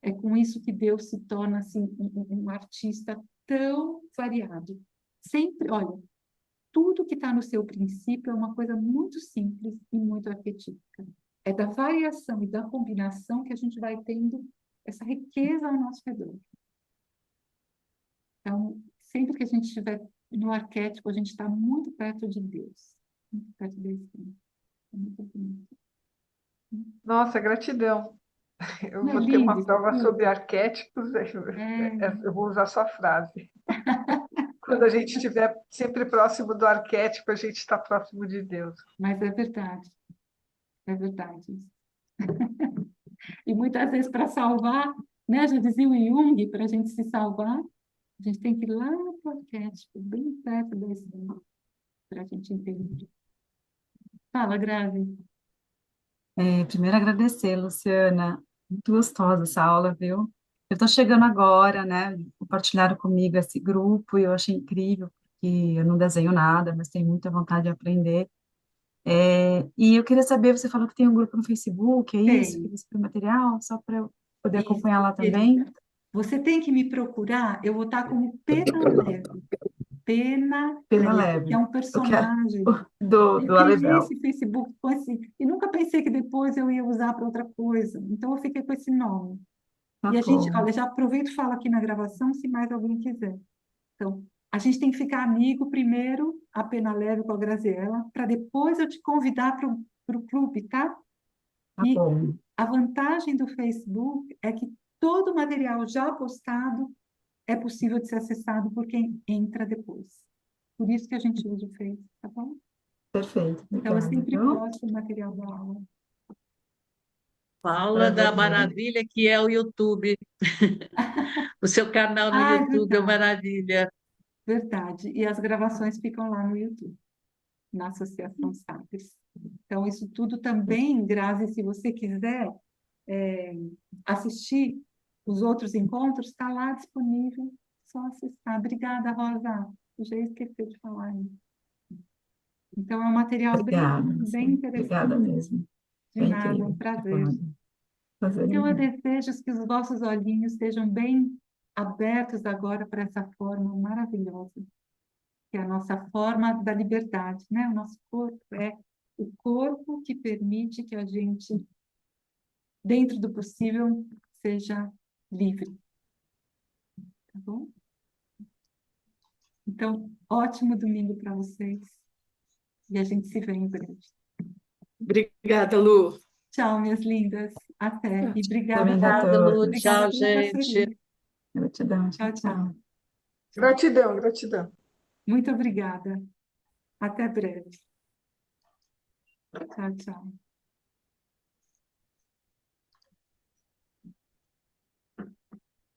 É com isso que Deus se torna assim, um artista tão variado. Sempre, olha, tudo que está no seu princípio é uma coisa muito simples e muito arquetípica. É da variação e da combinação que a gente vai tendo essa riqueza ao nosso redor. Então, sempre que a gente estiver no arquétipo, a gente está muito perto de Deus. Muito perto desse. É muito bonito. Nossa, gratidão. Eu Não é vou ter lindo uma isso prova tudo? sobre arquétipos, É, eu vou usar sua frase. Quando a gente estiver sempre próximo do arquétipo, a gente está próximo de Deus. mas é verdade. É verdade isso. E muitas vezes para salvar, né, já dizia o Jung, para a gente se salvar, a gente tem que ir lá no arquétipo, bem perto da essência, para a gente entender. Fala, Grazi. Primeiro agradecer, Luciana. Muito gostosa essa aula, viu? Eu estou chegando agora, né? Compartilharam comigo esse grupo e eu achei incrível, porque eu não desenho nada, mas tenho muita vontade de aprender. E eu queria saber, você falou que tem um grupo no Facebook, é isso? Que Tem. você tem material, só para eu poder acompanhar Isso, lá querida. também? Você tem que me procurar, eu vou estar como Pena Leve. Pena Pena Leve, que é leve. um Eu quero personagem. Eu do criei Alebel. esse Facebook com esse, e nunca pensei que depois eu ia usar para outra coisa. Então eu fiquei com esse nome. Tá E a gente, bom. olha, já aproveito e falo aqui na gravação, se mais alguém quiser. Então, a gente tem que ficar amigo primeiro, a Pena Leve com a Graziella, para depois eu te convidar para o clube, tá? Tá E bom. a vantagem do Facebook é que todo o material já postado é possível de ser acessado por quem entra depois. Por isso que a gente usa o Facebook, tá bom? Perfeito. Então, eu Obrigada, sempre viu? posto o material da aula. Fala da Prazer mesmo. maravilha que é o YouTube. O seu canal no Ah, é YouTube é uma verdade, maravilha. verdade. E as gravações ficam lá no YouTube, na Associação Sagres. Então, isso tudo também, Grazi, se você quiser assistir os outros encontros, está lá disponível, só acessar. Obrigada, Rosa. Eu já esqueci de falar ainda. Então, é um material bem, Obrigada, bem Luciana. Obrigada interessante. mesmo. De Foi nada, um incrível. prazer. Obrigada. Prazer é Então, eu meu. desejo que os vossos olhinhos estejam bem abertos agora para essa forma maravilhosa, que é a nossa forma da liberdade, né? O nosso corpo é o corpo que permite que a gente, dentro do possível, seja livre, tá bom? Então, ótimo domingo para vocês e a gente se vê em breve. Obrigada, Lu. Tchau, minhas lindas. Até. E obrigada, Também para Obrigada, Rosa. Lu. todos. Obrigada Tchau, pela gente. parceria. Gratidão, tchau, Tchau, tchau. tchau. Gratidão, gratidão. Muito obrigada. Até breve. Tchau, tchau.